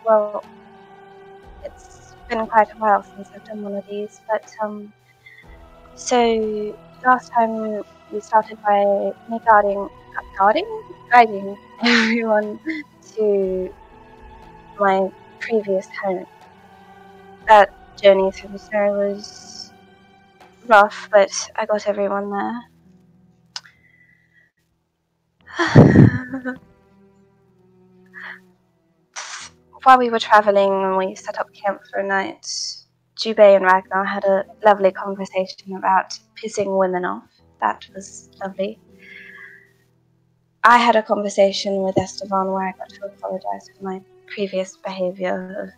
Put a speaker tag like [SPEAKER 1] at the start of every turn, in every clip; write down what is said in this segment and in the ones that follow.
[SPEAKER 1] Well, it's been quite a while since I've done one of these, but so last time we started by me guiding everyone to my previous home. That journey through the snow was rough, but I got everyone there. While we were traveling and we set up camp for a night, Jubei and Ragnar had a lovely conversation about pissing women off. That was lovely. I had a conversation with Esteban where I got to apologize for my previous behavior of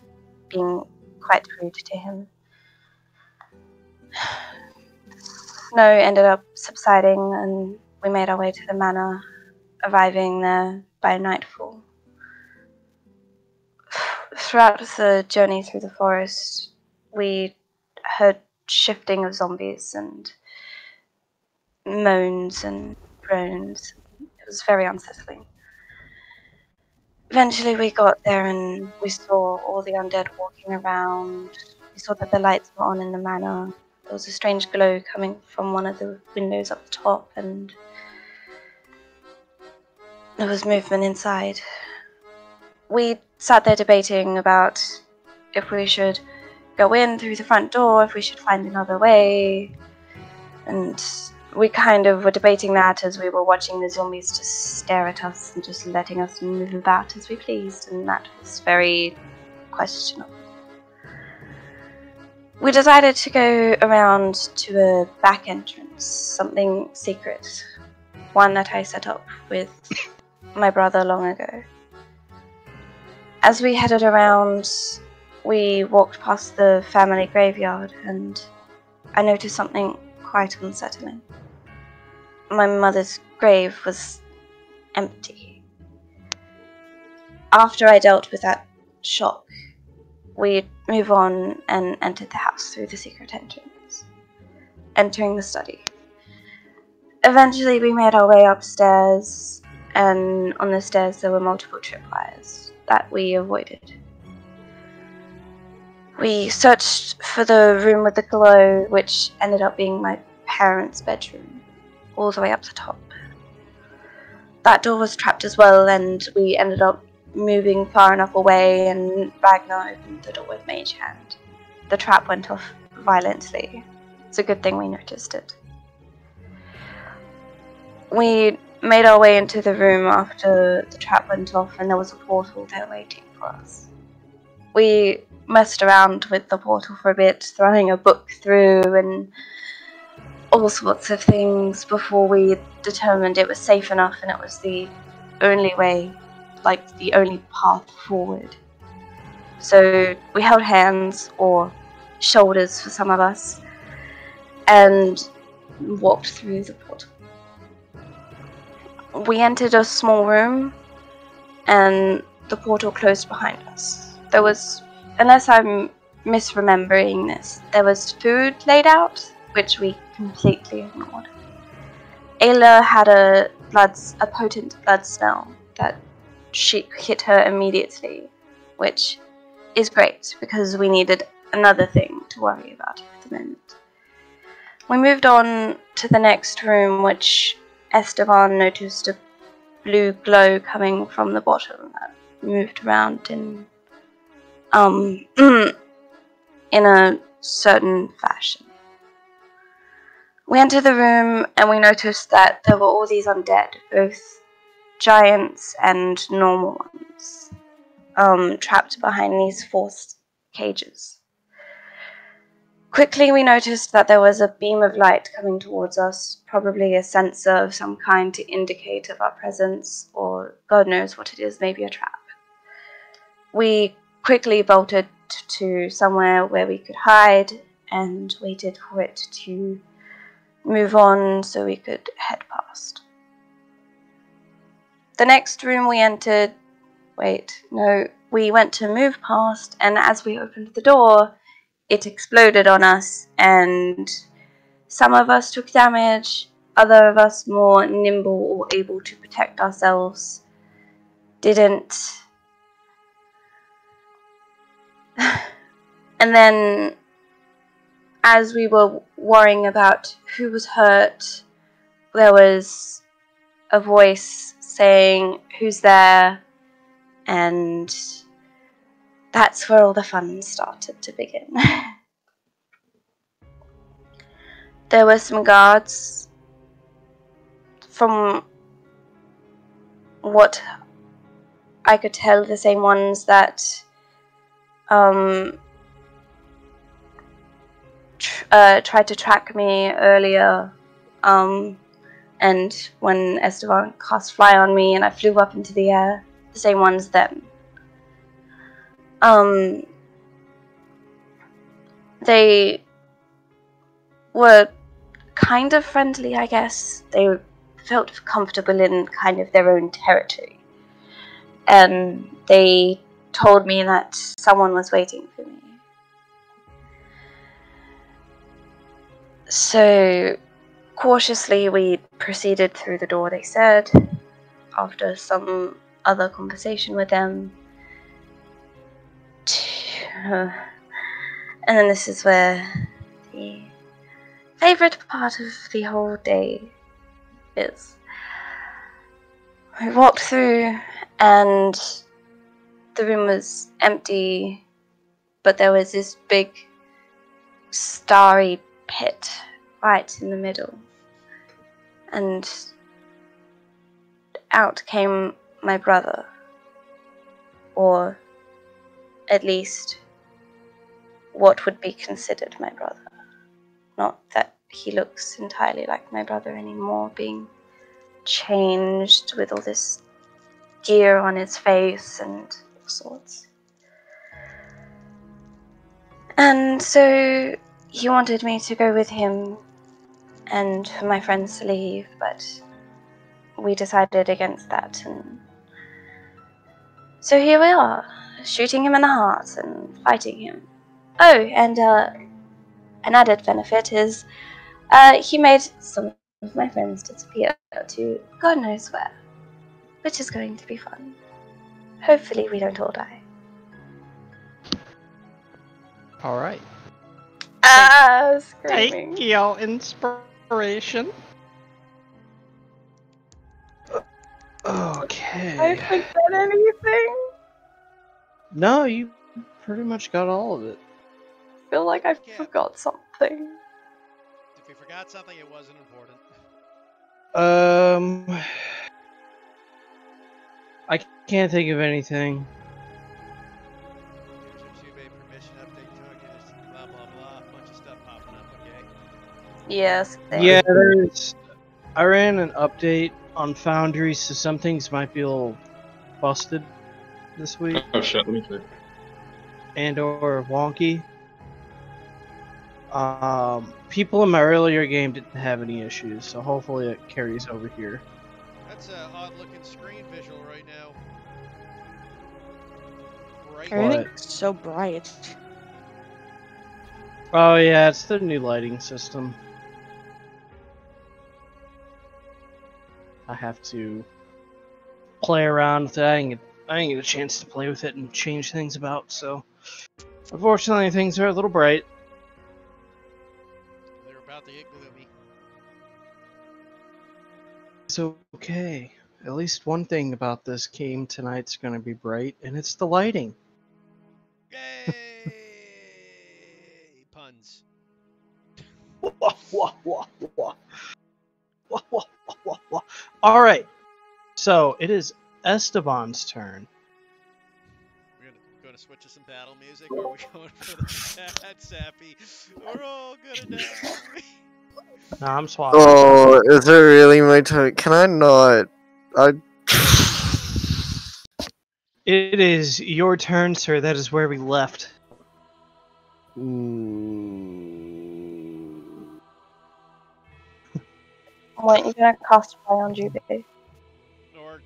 [SPEAKER 1] being quite rude to him. Snow ended up subsiding and we made our way to the manor, arriving there by nightfall. Throughout the journey through the forest, we heard shifting of zombies and moans and groans. It was very unsettling. Eventually we got there and we saw all the undead walking around. We saw that the lights were on in the manor. There was a strange glow coming from one of the windows up the top, and there was movement inside. We sat there debating about if we should go in through the front door, if we should find another way, and we kind of were debating that as we were watching the zombies just stare at us and just letting us move about as we pleased, and that was very questionable. We decided to go around to a back entrance, something secret, one that I set up with my brother long ago. As we headed around, we walked past the family graveyard and I noticed something quite unsettling. My mother's grave was empty. After I dealt with that shock, we'd move on and entered the house through the secret entrance, entering the study. Eventually we made our way upstairs, and on the stairs there were multiple tripwires that we avoided. We searched for the room with the glow, which ended up being my parents' bedroom, all the way up the top. That door was trapped as well, and we ended up moving far enough away, and Ragnar opened the door with Mage Hand. The trap went off violently. It's a good thing we noticed it. We made our way into the room after the trap went off, and there was a portal there waiting for us. We messed around with the portal for a bit, throwing a book through and all sorts of things before we determined it was safe enough and it was the only way, like the only path forward. So we held hands, or shoulders for some of us, and walked through the portal. We entered a small room and the portal closed behind us. There was, unless I'm misremembering this, there was food laid out, which we completely ignored. Ayla had a potent blood smell that hit her immediately, which is great because we needed another thing to worry about at the moment. We moved on to the next room, which Esteban noticed a blue glow coming from the bottom that moved around in a certain fashion. We entered the room and we noticed that there were all these undead, both giants and normal ones, trapped behind these forced cages. Quickly we noticed that there was a beam of light coming towards us, probably a sensor of some kind to indicate of our presence, or God knows what it is, maybe a trap. We quickly bolted to somewhere where we could hide and waited for it to move on so we could head past. The next room we entered, we went to move past, and as we opened the door, it exploded on us, and some of us took damage, other of us more nimble or able to protect ourselves didn't. And then, as we were worrying about who was hurt, there was a voice saying, "Who's there?" And that's where all the fun started to begin. There were some guards. From what I could tell, the same ones that tried to track me earlier, and when Esteban cast fly on me and I flew up into the air, the same ones then. They were kind of friendly, I guess. They felt comfortable in kind of their own territory. And they told me that someone was waiting for me. So, cautiously, we proceeded through the door, they said, after some other conversation with them. And then this is where the favorite part of the whole day is. We walked through, and the room was empty, but there was this big starry pit right in the middle. And out came my brother, or at least what would be considered my brother. Not that he looks entirely like my brother anymore, being changed with all this gear on his face and all sorts. And so he wanted me to go with him and for my friends to leave, but we decided against that, and so here we are, shooting him in the heart and fighting him. Oh, and an added benefit is he made some of my friends disappear to God knows where, which is going to be fun. Hopefully we don't all die.
[SPEAKER 2] Alright.
[SPEAKER 1] Screaming.
[SPEAKER 2] Take your inspiration. Okay.
[SPEAKER 1] I forget anything?
[SPEAKER 2] No, you pretty much got all of it.
[SPEAKER 1] I feel like I forgot something.
[SPEAKER 3] If you forgot something, it wasn't important.
[SPEAKER 2] I can't think of anything.
[SPEAKER 3] Here's your 2-bay permission update target. Blah blah blah. Bunch of stuff popping up. Okay.
[SPEAKER 1] Yes.
[SPEAKER 2] Yeah, there's. I ran an update on Foundry, so some things might be a little busted this week.
[SPEAKER 4] Oh shit, let me see.
[SPEAKER 2] And or wonky. People in my earlier game didn't have any issues, so hopefully it carries over here.
[SPEAKER 3] That's an odd-looking screen visual right now. Bright.
[SPEAKER 5] Everything's so bright.
[SPEAKER 2] Oh yeah, it's the new lighting system. I have to play around with it. I didn't get a chance to play with it and change things about, so unfortunately things are a little bright.
[SPEAKER 3] They're about to get gloomy.
[SPEAKER 2] It's okay. At least one thing about this game tonight's going to be bright, and it's the lighting.
[SPEAKER 3] Yay! Puns.
[SPEAKER 2] Alright, so it is Esteban's turn.
[SPEAKER 3] We're gonna switch to some battle music, or are we going for the sad sappy? We're all gonna die.
[SPEAKER 2] Nah, I'm swapping.
[SPEAKER 6] Oh, is it really my turn? Can I not?
[SPEAKER 2] It is your turn, sir. That is where we left.
[SPEAKER 1] Weren't you gonna cast fly on Jubei?
[SPEAKER 3] Or,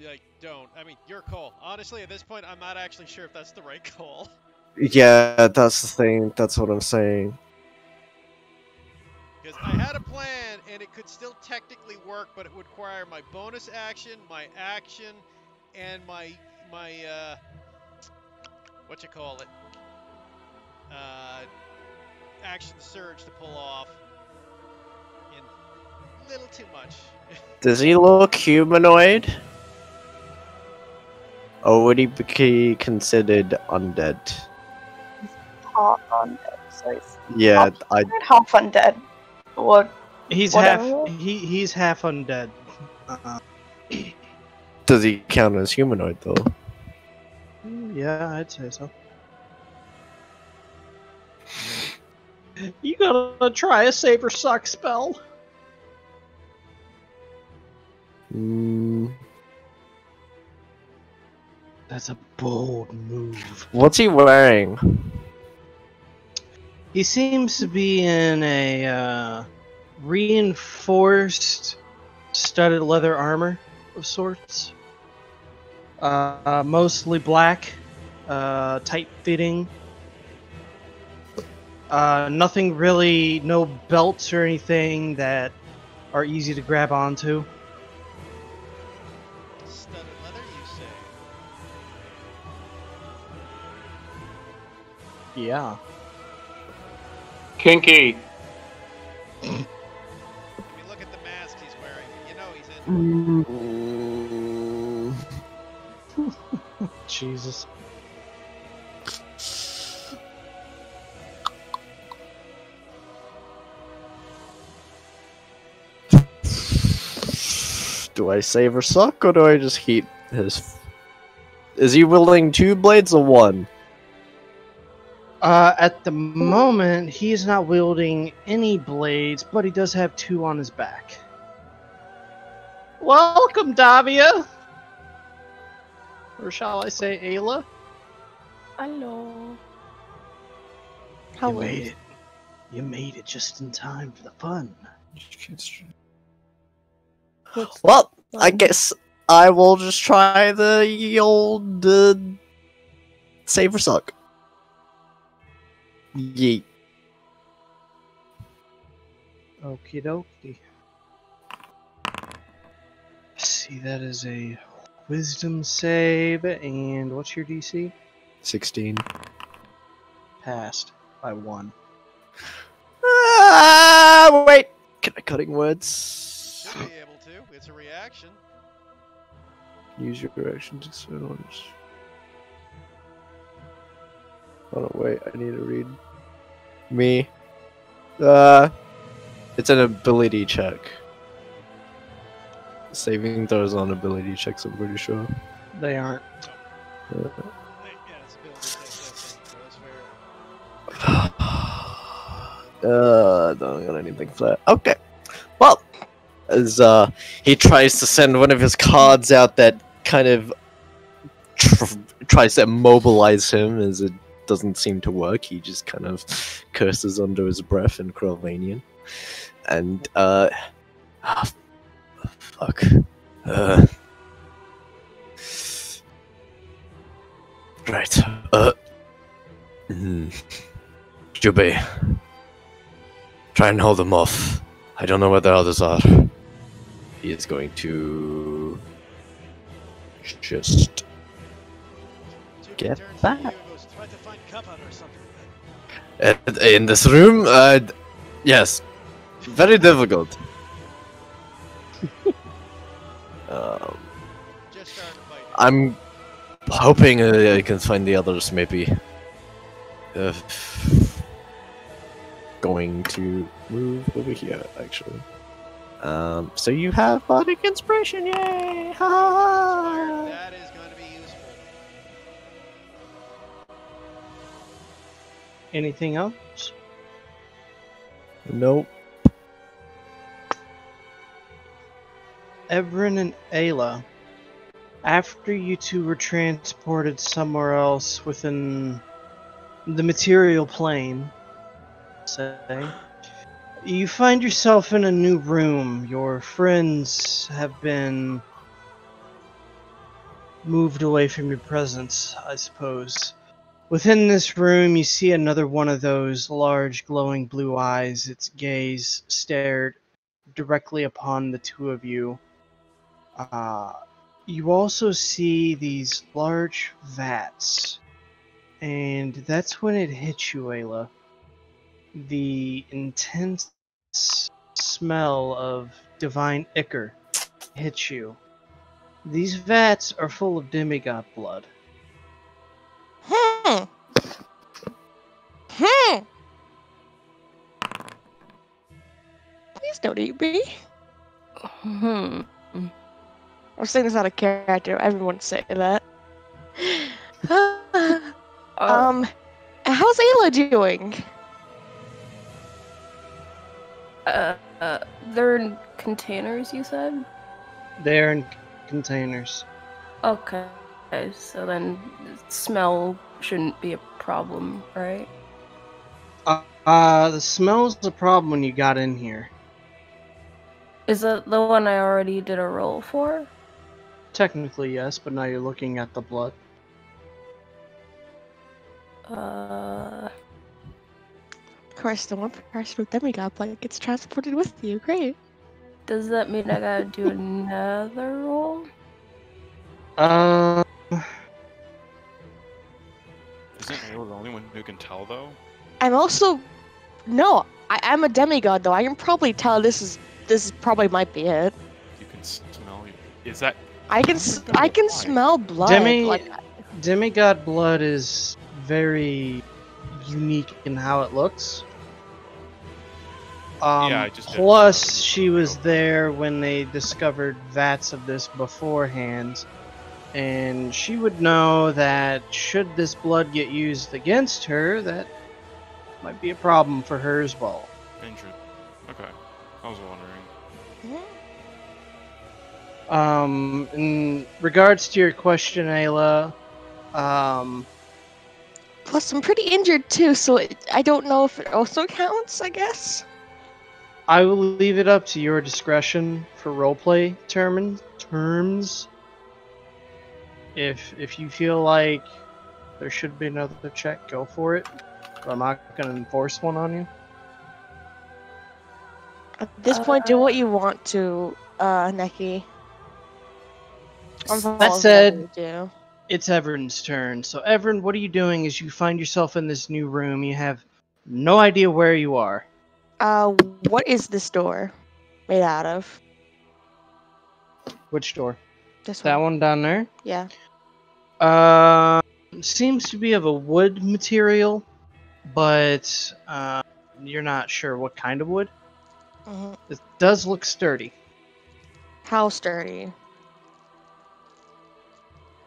[SPEAKER 3] like, don't. I mean, your call. Honestly, at this point, I'm not actually sure if that's the right call.
[SPEAKER 6] Yeah, that's the thing. That's what I'm saying.
[SPEAKER 3] Because I had a plan, and it could still technically work, but it would require my bonus action, my action, and my whatchamacallit? action surge to pull off in little too much.
[SPEAKER 6] Does he look humanoid? Or would he be considered undead?
[SPEAKER 1] Half undead, so it's
[SPEAKER 6] Yeah,
[SPEAKER 1] half undead. Or
[SPEAKER 2] He's
[SPEAKER 1] whatever.
[SPEAKER 2] he's half undead.
[SPEAKER 6] does he count as humanoid though?
[SPEAKER 2] Yeah, I'd say so. You gotta try a saber suck spell.
[SPEAKER 6] Mm,
[SPEAKER 2] That's a bold move.
[SPEAKER 6] what's he wearing?
[SPEAKER 2] He seems to be in a reinforced studded leather armor of sorts. Mostly black, tight fitting. Nothing really, no belts or anything that are easy to grab onto.
[SPEAKER 3] Studded leather, you say?
[SPEAKER 2] Yeah.
[SPEAKER 4] Kinky.
[SPEAKER 3] I mean, look at the mask he's wearing. You know he's in.
[SPEAKER 2] Jesus.
[SPEAKER 6] Do I save or suck, or do I just heat his? Is he wielding 2 blades or 1?
[SPEAKER 2] At the moment, he's not wielding any blades, but he does have 2 on his back. Welcome, Davia! Or shall I say Ayla?
[SPEAKER 1] Hello.
[SPEAKER 2] You made it. You made it just in time for the fun.
[SPEAKER 6] Well, I guess I will just try the old save or suck. Yeet.
[SPEAKER 2] Okie dokie. See, that is a wisdom save, and what's your DC?
[SPEAKER 6] 16.
[SPEAKER 2] Passed by 1.
[SPEAKER 6] Wait. Can I cutting words?
[SPEAKER 3] Should be able to. It's a reaction.
[SPEAKER 6] Use your action to silence. Oh no, wait, I need to read. Me. It's an ability check. Saving throws on ability checks, I'm pretty sure.
[SPEAKER 2] They aren't.
[SPEAKER 3] Yeah, it's ability test, that's fair.
[SPEAKER 6] Don't got anything for that. Okay. Well, as he tries to send one of his cards out that kind of tries to immobilize him, as it doesn't seem to work. He just kind of curses under his breath in Krovanian. And, fuck. Right. Jubei. Try and hold them off. I don't know where the others are. He is going to just get
[SPEAKER 3] Turns
[SPEAKER 6] back.
[SPEAKER 3] to you and goes, try to find cover or something.
[SPEAKER 6] In this room, yes, very difficult.
[SPEAKER 3] Just started fighting.
[SPEAKER 6] I'm hoping I can find the others. Maybe. Going to move over here, actually. So you have bardic inspiration, yay! Ha!
[SPEAKER 3] That is going to be useful.
[SPEAKER 2] Anything else?
[SPEAKER 6] Nope.
[SPEAKER 2] Evren and Ayla, after you two were transported somewhere else within the material plane, say, you find yourself in a new room. Your friends have been moved away from your presence, I suppose. Within this room, you see another one of those large glowing blue eyes, its gaze stared directly upon the two of you. You also see these large vats and that's when it hits you, Ayla. The intense smell of divine ichor hits you. These vats are full of demigod blood.
[SPEAKER 4] Hmm. Please don't eat me.
[SPEAKER 5] Hmm.
[SPEAKER 4] I'm saying this out of character. Everyone say that. How's Ayla doing?
[SPEAKER 5] They're in containers, you said?
[SPEAKER 2] They're in containers.
[SPEAKER 5] Okay, so then smell shouldn't be a problem, right?
[SPEAKER 2] The smell's a problem when you got in here.
[SPEAKER 5] Is that the one I already did a roll for?
[SPEAKER 2] Technically, yes, but now you're looking at the blood.
[SPEAKER 4] Of course, the one person with demigod blood gets transported with you. Great.
[SPEAKER 5] Does that mean I gotta do another roll?
[SPEAKER 7] Isn't Ayla the only one who can tell, though?
[SPEAKER 4] I'm also no. I'm a demigod though. I can probably tell this probably might be it.
[SPEAKER 7] You can smell. Is that?
[SPEAKER 4] I can smell blood.
[SPEAKER 2] Demigod blood is very unique in how it looks.
[SPEAKER 7] Yeah, I just did.
[SPEAKER 2] Plus, she was there when they discovered vats of this beforehand, and she would know that should this blood get used against her, that might be a problem for her as well.
[SPEAKER 7] Injured. Okay. I was wondering.
[SPEAKER 2] In regards to your question, Ayla,
[SPEAKER 4] Plus, I'm pretty injured too, so I don't know if it also counts. I guess.
[SPEAKER 2] I will leave it up to your discretion for roleplay terms. If you feel like there should be another check, go for it. But I'm not going to enforce one on you.
[SPEAKER 4] At this point, do what you want to, Neki.
[SPEAKER 2] That said, it's Everin's turn. So Everin, what are you doing as you find yourself in this new room? You have no idea where you are.
[SPEAKER 4] What is this door made out of?
[SPEAKER 2] Which door?
[SPEAKER 4] This
[SPEAKER 2] That
[SPEAKER 4] one.
[SPEAKER 2] one down there?
[SPEAKER 4] Yeah.
[SPEAKER 2] Seems to be of a wood material, but you're not sure what kind of wood.
[SPEAKER 4] Mm-hmm.
[SPEAKER 2] It does look sturdy.
[SPEAKER 4] How sturdy?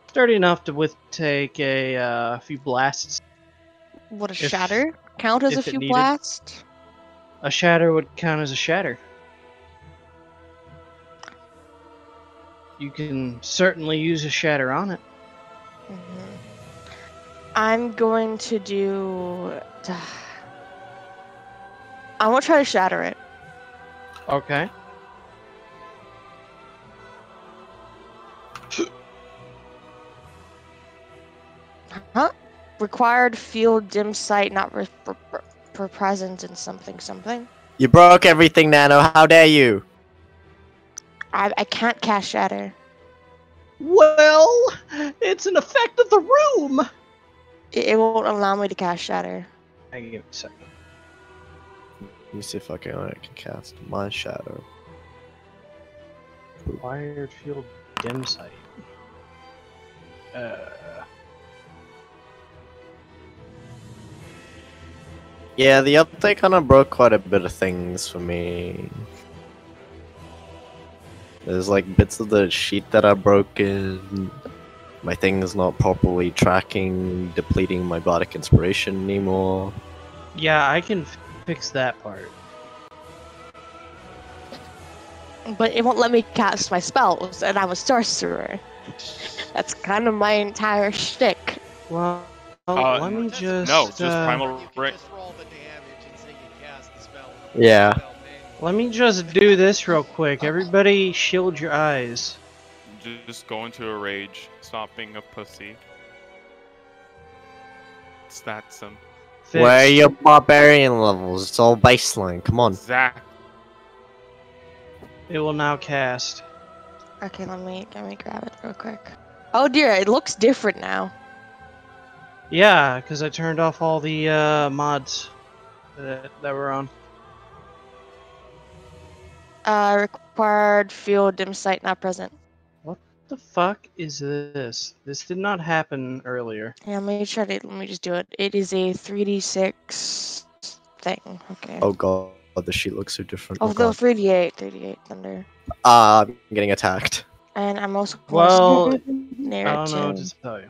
[SPEAKER 2] Sturdy enough to take a few blasts.
[SPEAKER 4] Would a shatter count as a
[SPEAKER 2] if it
[SPEAKER 4] few
[SPEAKER 2] needed.
[SPEAKER 4] blasts?
[SPEAKER 2] A shatter would count as a shatter. You can certainly use a shatter on it.
[SPEAKER 4] Mm-hmm. I'm going to do. I want to try to shatter it.
[SPEAKER 2] Okay.
[SPEAKER 4] Huh? Required field dim sight, not for presence in something.
[SPEAKER 6] You broke everything, Nano. How dare you?
[SPEAKER 4] I can't cast shatter.
[SPEAKER 2] Well, it's an effect of the room.
[SPEAKER 4] It won't allow me to cast shatter.
[SPEAKER 2] Hang on a second.
[SPEAKER 6] Let me see if I can cast my shadow.
[SPEAKER 2] Required field dim sight.
[SPEAKER 6] Yeah, the update kind of broke quite a bit of things for me. There's like bits of the sheet that are broken. My thing is not properly tracking, depleting my bardic inspiration anymore.
[SPEAKER 2] Yeah, I can fix that part.
[SPEAKER 4] But it won't let me cast my spells, and I'm a sorcerer. That's kind of my entire shtick.
[SPEAKER 2] Well, let me just...
[SPEAKER 7] No, just primal
[SPEAKER 3] You can
[SPEAKER 7] break.
[SPEAKER 3] just roll the damage and say you cast the spell.
[SPEAKER 6] Yeah.
[SPEAKER 2] Let me just do this real quick. Everybody shield your eyes.
[SPEAKER 7] Just go into a rage. Stop being a pussy. It's that simple.
[SPEAKER 6] Where are
[SPEAKER 2] Fixed.
[SPEAKER 6] your barbarian levels? It's all baseline. Come on.
[SPEAKER 7] Exactly.
[SPEAKER 2] It will now cast.
[SPEAKER 4] Okay, let me grab it real quick. Oh dear, it looks different now.
[SPEAKER 2] Yeah, because I turned off all the mods that were on.
[SPEAKER 4] Required field dim sight not present.
[SPEAKER 2] What the fuck is this? This did not happen earlier.
[SPEAKER 4] Yeah, let me just do it. It is a 3d6 thing. Okay.
[SPEAKER 6] Oh god, the sheet looks so different.
[SPEAKER 4] Oh,
[SPEAKER 6] Oh
[SPEAKER 4] no,
[SPEAKER 6] god.
[SPEAKER 4] 3d8 thunder.
[SPEAKER 6] I'm getting attacked.
[SPEAKER 4] And I'm also
[SPEAKER 2] Well,
[SPEAKER 4] near
[SPEAKER 2] I don't know what
[SPEAKER 4] to.
[SPEAKER 2] to tell you.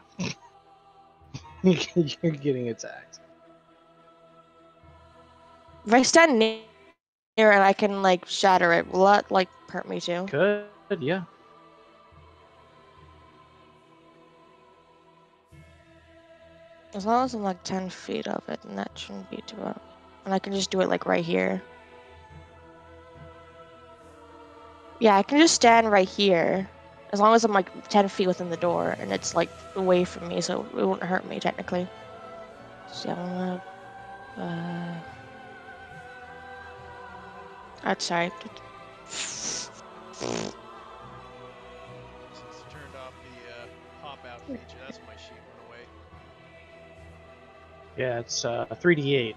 [SPEAKER 2] You're getting attacked.
[SPEAKER 4] If I stand near it, I can like shatter it. Will that like hurt me too?
[SPEAKER 2] Good, yeah.
[SPEAKER 4] As long as I'm like 10 feet of it, then that shouldn't be too bad. And I can just do it like right here. Yeah, I can just stand right here. As long as I'm like 10 feet within the door and it's like away from me, so it won't hurt me technically. So I'm gonna. Sorry.
[SPEAKER 3] Since you turned off the pop out feature, that's why my sheet went away.
[SPEAKER 2] Yeah, it's 3d8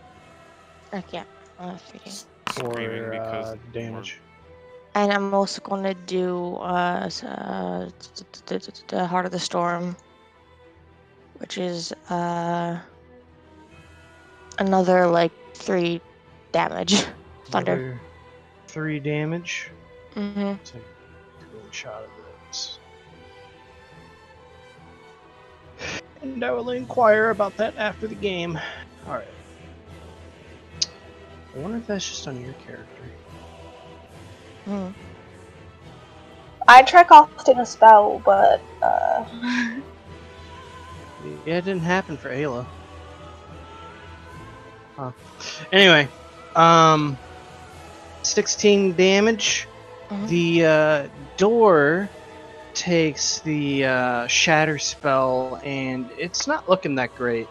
[SPEAKER 4] Okay. 3D.
[SPEAKER 7] Screaming
[SPEAKER 2] for
[SPEAKER 7] because
[SPEAKER 2] damage.
[SPEAKER 4] And I'm also gonna do the Heart of the Storm, which is another like 3 damage. Thunder.
[SPEAKER 2] Another 3 damage.
[SPEAKER 4] Mm-hmm.
[SPEAKER 2] Take a good shot of this. And I will inquire about that after the game. Alright. I wonder if that's just on your character.
[SPEAKER 4] Mm.
[SPEAKER 1] I try casting a spell, but
[SPEAKER 2] Yeah, it didn't happen for Ayla. Huh. Anyway, 16 damage.
[SPEAKER 4] Mhm.
[SPEAKER 2] The door takes the shatter spell, and it's not looking that great.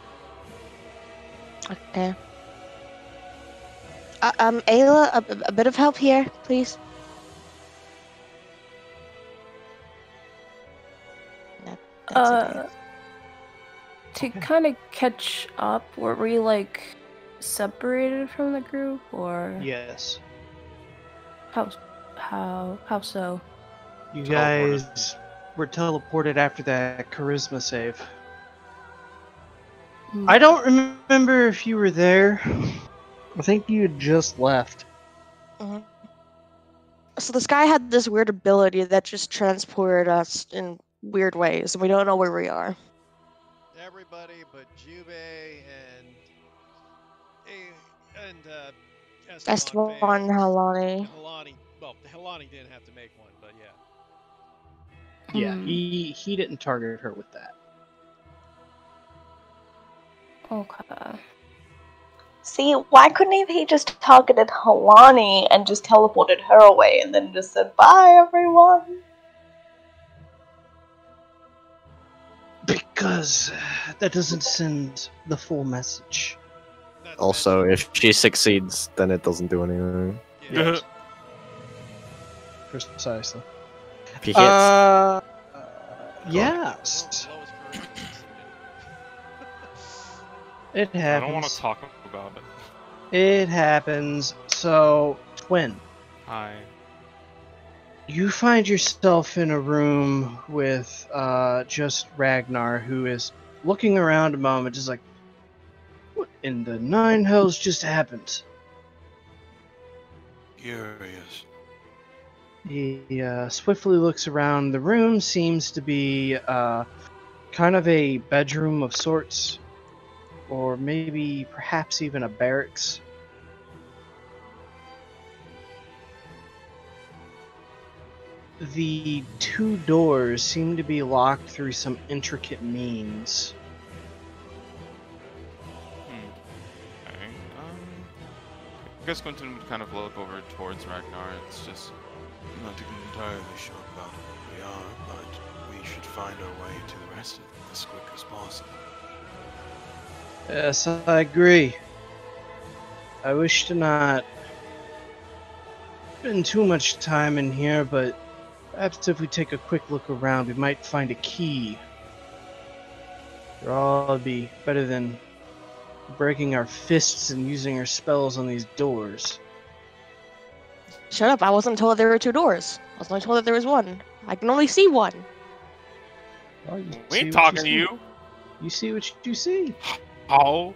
[SPEAKER 4] Okay. Ayla, a bit of help here, please. That's okay.
[SPEAKER 5] To kind of catch up, were we like separated from the group, or
[SPEAKER 2] Yes.
[SPEAKER 5] how so?
[SPEAKER 2] You
[SPEAKER 7] Teleported.
[SPEAKER 2] guys were teleported after that charisma save.
[SPEAKER 5] Hmm.
[SPEAKER 2] I don't remember if you were there. I think you had just left.
[SPEAKER 4] Mhm. So this guy had this weird ability that just transported us in weird ways, and we don't know where we are.
[SPEAKER 3] Everybody but Jube and
[SPEAKER 4] Esteban
[SPEAKER 3] failed.
[SPEAKER 4] Halani.
[SPEAKER 3] And Helani, well, Helani didn't have to make one, but yeah.
[SPEAKER 2] Yeah,
[SPEAKER 5] Hmm.
[SPEAKER 2] he didn't target her with that.
[SPEAKER 5] Okay.
[SPEAKER 1] see, why couldn't he just targeted Halani and just teleported her away and then just said bye, everyone?
[SPEAKER 2] Because that doesn't send the full message.
[SPEAKER 3] That's
[SPEAKER 6] Also,
[SPEAKER 3] mentioned.
[SPEAKER 6] if she succeeds, then it doesn't do anything.
[SPEAKER 3] Yeah.
[SPEAKER 2] Yes. Precisely.
[SPEAKER 6] If he hits,
[SPEAKER 2] Yes.
[SPEAKER 3] Lowest charisma
[SPEAKER 2] It
[SPEAKER 7] I
[SPEAKER 2] happens.
[SPEAKER 7] don't want to talk about it.
[SPEAKER 2] It happens. So, Twin,
[SPEAKER 7] Hi.
[SPEAKER 2] you find yourself in a room with just Ragnar, who is looking around a moment, just like, what in the nine hells just happened?
[SPEAKER 8] Curious.
[SPEAKER 2] He swiftly looks around. The room seems to be kind of a bedroom of sorts, or maybe perhaps even a barracks. The 2 doors seem to be locked through some intricate means.
[SPEAKER 7] Okay. I guess Quentin would kind of look over towards Ragnar. It's just
[SPEAKER 8] I'm not entirely sure about it. We are, but we should find our way to the rest of it as quick as possible.
[SPEAKER 2] Yes, I agree. I wish to not spend too much time in here, but perhaps if we take a quick look around, we might find a key all be better than breaking our fists and using our spells on these doors.
[SPEAKER 4] Shut up, I wasn't told there were 2 doors. I was only told that there was one. I can only see one.
[SPEAKER 2] Well, you
[SPEAKER 7] We
[SPEAKER 2] see
[SPEAKER 7] ain't
[SPEAKER 2] what
[SPEAKER 7] talking to
[SPEAKER 2] see.
[SPEAKER 7] you.
[SPEAKER 2] You see what you see.
[SPEAKER 7] Oh.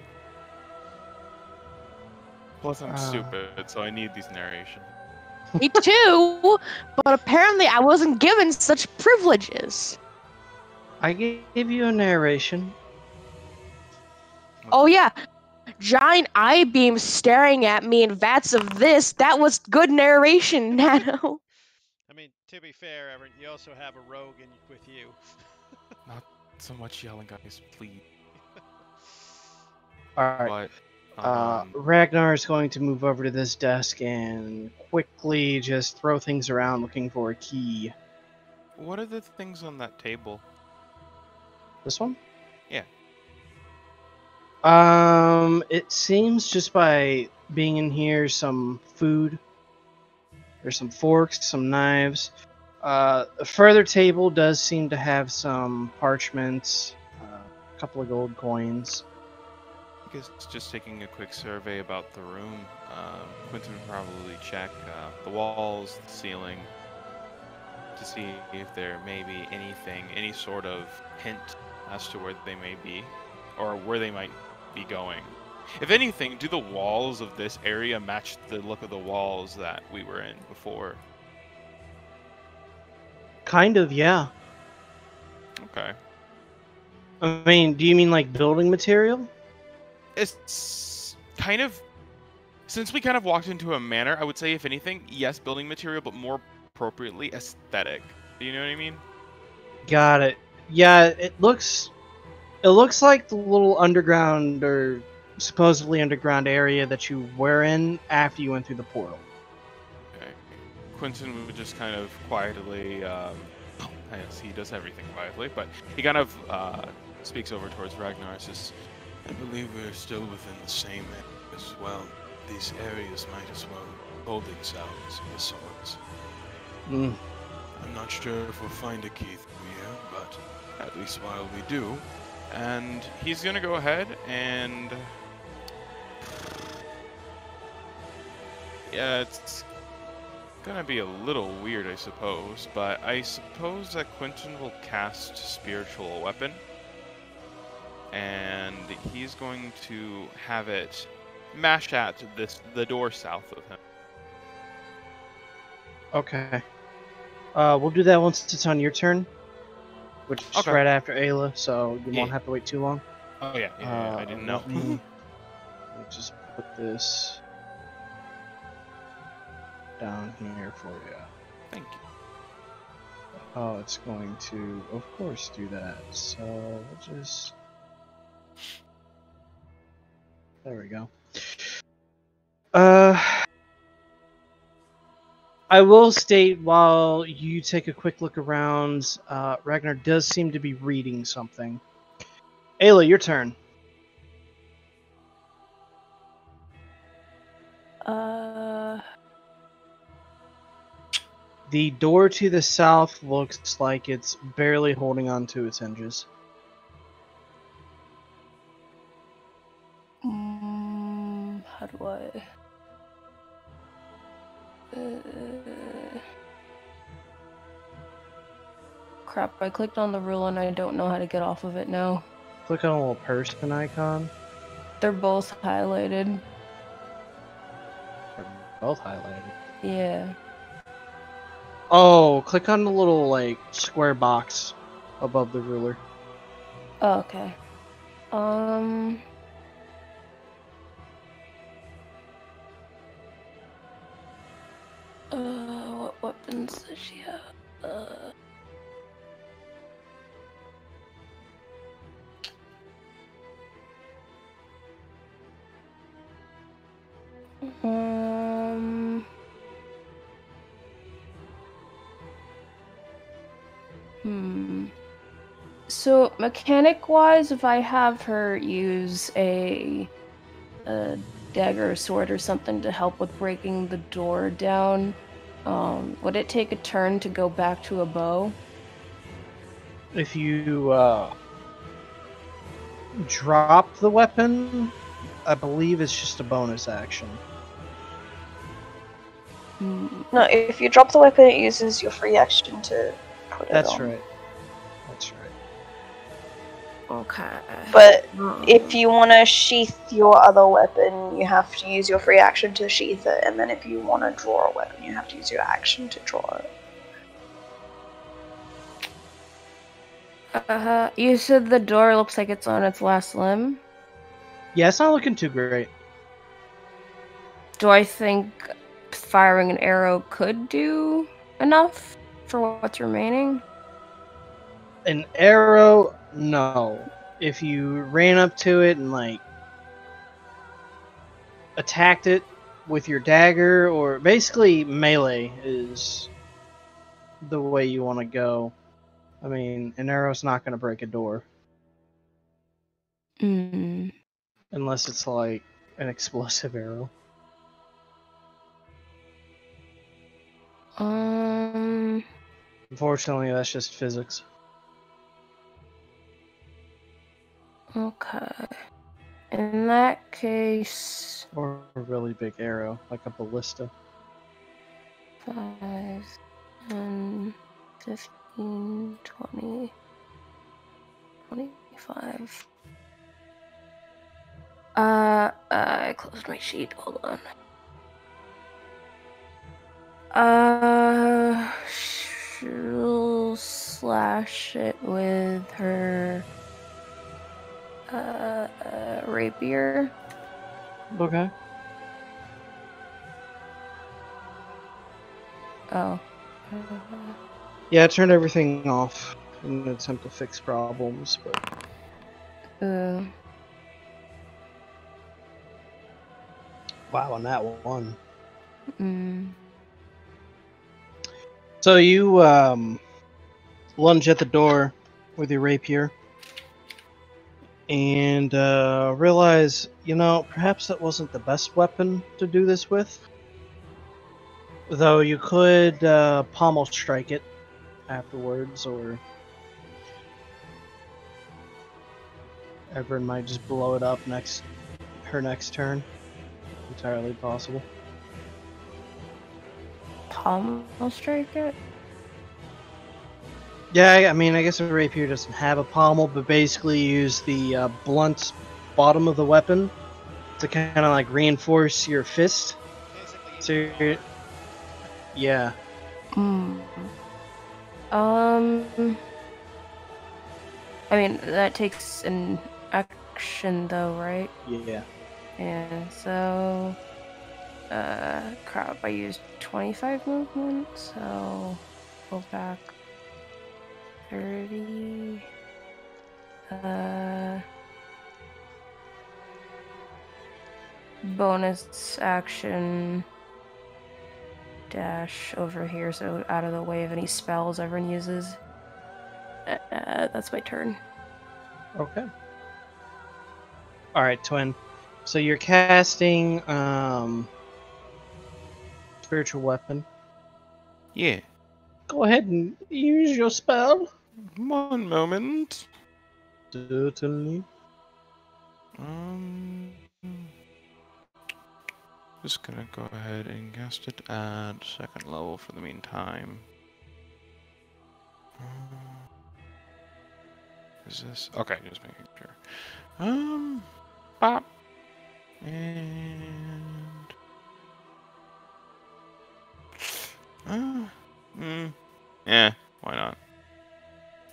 [SPEAKER 7] Plus, I'm
[SPEAKER 2] Ah.
[SPEAKER 7] stupid, so I need these narration.
[SPEAKER 4] Me too, but apparently I wasn't given such privileges.
[SPEAKER 2] I gave you a narration.
[SPEAKER 4] Oh yeah, giant eye beams staring at me in vats of this. That was good narration, Nano.
[SPEAKER 3] I mean, to be fair, Everett, you also have a rogue with you.
[SPEAKER 7] Not so much yelling, guys, please.
[SPEAKER 2] Alright.
[SPEAKER 7] But,
[SPEAKER 2] Ragnar is going to move over to this desk and quickly just throw things around looking for a key.
[SPEAKER 7] what are the things on that table?
[SPEAKER 2] This one?
[SPEAKER 7] Yeah.
[SPEAKER 2] It seems just by being in here, some food. There's some forks, some knives. A further table does seem to have some parchments, a couple of gold coins.
[SPEAKER 7] I guess just taking a quick survey about the room. Quentin would probably check the walls, the ceiling, to see if there may be anything, any sort of hint as to where they may be, or where they might be going. If anything, do the walls of this area match the look of the walls that we were in before?
[SPEAKER 2] Kind of, yeah.
[SPEAKER 7] Okay.
[SPEAKER 2] I mean, do you mean like building material?
[SPEAKER 7] It's kind of, since we kind of walked into a manor, I would say, if anything, yes, building material, but more appropriately aesthetic. Do you know what I mean?
[SPEAKER 2] Got it. Yeah, it looks like the little underground or supposedly underground area that you were in after you went through the portal.
[SPEAKER 7] Okay. Quentin would just kind of quietly, yes, he does everything quietly, but he kind of speaks over towards Ragnar. It's just,
[SPEAKER 8] I believe we're still within the same area as well. These areas might as well hold themselves as swords.
[SPEAKER 2] Mm.
[SPEAKER 8] I'm not sure if we'll find a key through here, but at least while we do,
[SPEAKER 7] and he's gonna go ahead and, yeah, it's gonna be a little weird, I suppose, but I suppose that Quentin will cast Spiritual Weapon, and he's going to have it mash at the door south of him.
[SPEAKER 2] Okay. We'll do that once it's on your turn, which is
[SPEAKER 7] Okay.
[SPEAKER 2] right after Ayla, so you
[SPEAKER 7] Yeah.
[SPEAKER 2] won't have to wait too long.
[SPEAKER 7] Oh yeah, I didn't know.
[SPEAKER 2] Let me just put this down here for you.
[SPEAKER 7] Thank you.
[SPEAKER 2] Oh, it's going to, of course, do that. So we'll just. There we go. I will state while you take a quick look around, Ragnar does seem to be reading something. Ayla, your turn. The door to the south looks like it's barely holding on to its hinges.
[SPEAKER 5] How do I? Crap, I clicked on the rule and I don't know how to get off of it now.
[SPEAKER 2] Click on a little person icon.
[SPEAKER 5] They're both highlighted.
[SPEAKER 2] They're both highlighted.
[SPEAKER 5] Yeah.
[SPEAKER 2] Oh, click on the little, like, square box above the ruler.
[SPEAKER 5] Oh, okay. What weapons does she have? So mechanic-wise, if I have her use a dagger or sword or something to help with breaking the door down, would it take a turn to go back to a bow?
[SPEAKER 2] If you, drop the weapon, I believe it's just a bonus action.
[SPEAKER 1] No, if you drop the weapon, it uses your free action to put it
[SPEAKER 2] That's
[SPEAKER 1] on.
[SPEAKER 2] right. That's right.
[SPEAKER 5] Okay.
[SPEAKER 1] But if you want to sheath your other weapon, you have to use your free action to sheath it, and then if you want to draw a weapon, you have to use your action to draw it.
[SPEAKER 5] You said the door looks like it's on its last limb.
[SPEAKER 2] Yeah, it's not looking too great.
[SPEAKER 5] Do I think firing an arrow could do enough for what's remaining?
[SPEAKER 2] An arrow, no. If you ran up to it and like attacked it with your dagger, or basically melee is the way you want to go. I mean, an arrow's not going to break a door unless it's like an explosive arrow. Unfortunately, that's just physics.
[SPEAKER 5] Okay. In that case,
[SPEAKER 2] Or a really big arrow, like a ballista.
[SPEAKER 5] 5, 10, 15, 20, 25. I closed my sheet. Hold on. She'll slash it with her rapier.
[SPEAKER 2] Okay.
[SPEAKER 5] Oh.
[SPEAKER 2] Yeah, I turned everything off in an attempt to fix problems, but wow, on that one. So you lunge at the door with your rapier and realize, perhaps that wasn't the best weapon to do this with. Though you could pommel strike it afterwards, or Everin might just blow it up her next turn. Entirely possible.
[SPEAKER 5] Pommel strike it?
[SPEAKER 2] Yeah, I mean, I guess a rapier doesn't have a pommel, but basically use the blunt bottom of the weapon to kind of like reinforce your fist. So yeah.
[SPEAKER 5] I mean, that takes an action though, right?
[SPEAKER 2] Yeah.
[SPEAKER 5] And so, crap, I used 25 movement, so go back 30. Bonus action dash over here, so out of the way of any spells everyone uses. That's my turn.
[SPEAKER 2] Okay. Alright, Twin. So you're casting spiritual weapon.
[SPEAKER 7] Yeah.
[SPEAKER 2] Go ahead and use your spell.
[SPEAKER 7] One moment.
[SPEAKER 2] Certainly.
[SPEAKER 7] Just gonna go ahead and cast it at second level for the meantime. Is this okay? Just making sure. Bop. And yeah, why not?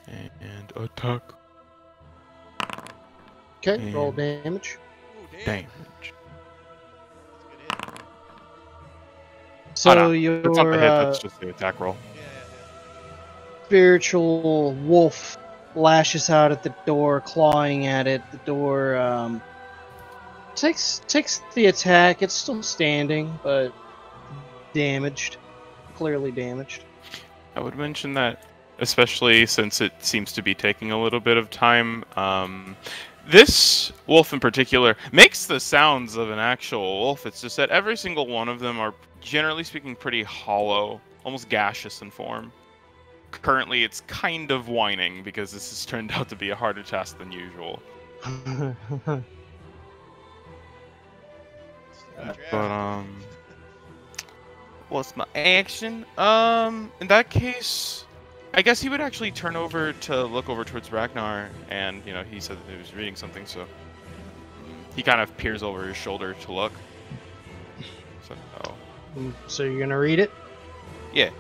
[SPEAKER 7] And attack.
[SPEAKER 2] Okay, roll damage.
[SPEAKER 3] Ooh,
[SPEAKER 7] Damage.
[SPEAKER 3] That's a good hit.
[SPEAKER 2] So
[SPEAKER 7] That's not the
[SPEAKER 2] your
[SPEAKER 7] hit. That's just the attack roll.
[SPEAKER 2] spiritual wolf lashes out at the door, clawing at it. The door takes the attack. It's still standing, but damaged. Clearly damaged.
[SPEAKER 7] I would mention that, especially since it seems to be taking a little bit of time, this wolf in particular makes the sounds of an actual wolf. It's just that every single one of them are, generally speaking, pretty hollow, almost gaseous in form. Currently, it's kind of whining because this has turned out to be a harder task than usual.
[SPEAKER 3] Still got your
[SPEAKER 7] But
[SPEAKER 3] action.
[SPEAKER 7] what's my action? In that case, I guess he would actually turn over to look over towards Ragnar, and he said that he was reading something, so he kind of peers over his shoulder to look. So,
[SPEAKER 2] So you're gonna read it?
[SPEAKER 7] yeah.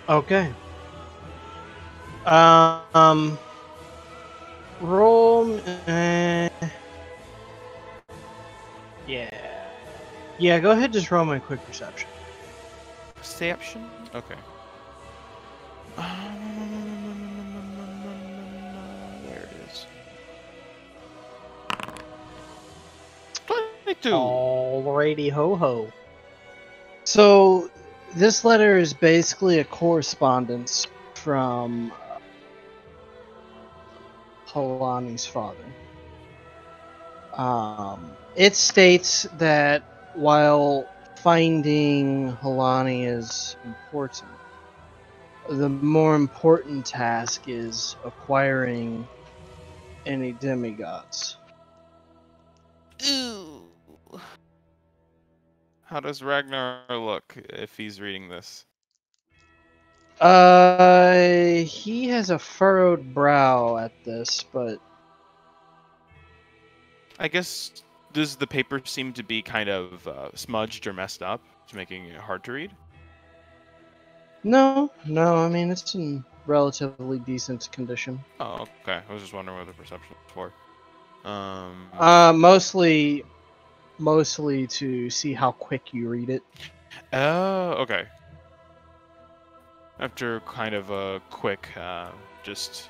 [SPEAKER 2] Okay. Roll. Yeah. Yeah. Go ahead. Just roll my quick perception.
[SPEAKER 7] Perception? Okay. There it is. 22.
[SPEAKER 2] Alrighty, ho ho. So, this letter is basically a correspondence from Halani's father. It states that while finding Halani is important, the more important task is acquiring any demigods.
[SPEAKER 7] Ooh. How does Ragnar look if he's reading this?
[SPEAKER 2] He has a furrowed brow at this, but
[SPEAKER 7] I guess, does the paper seem to be kind of smudged or messed up, making it hard to read?
[SPEAKER 2] no, I mean it's in relatively decent condition.
[SPEAKER 7] Oh, okay. I was just wondering what the perception was for.
[SPEAKER 2] Mostly to see how quick you read it.
[SPEAKER 7] Oh, okay. After kind of a quick, just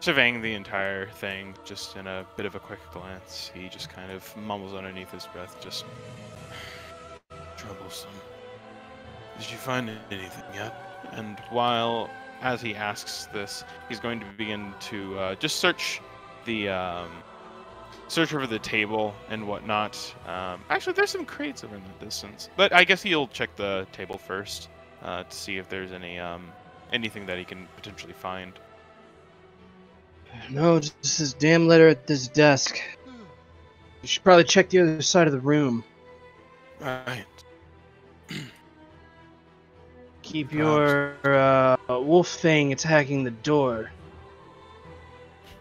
[SPEAKER 7] surveying the entire thing, just in a bit of a quick glance, he just kind of mumbles underneath his breath, just,
[SPEAKER 8] Troublesome. Did you find anything yet?
[SPEAKER 7] and as he asks this, he's going to begin to just search over the table and whatnot. Actually, there's some crates over in the distance, but I guess he'll check the table first to see if there's anything that he can potentially find.
[SPEAKER 2] No, just this damn letter at this desk. You should probably check the other side of the room.
[SPEAKER 8] Right.
[SPEAKER 2] Keep your wolf thing attacking the door.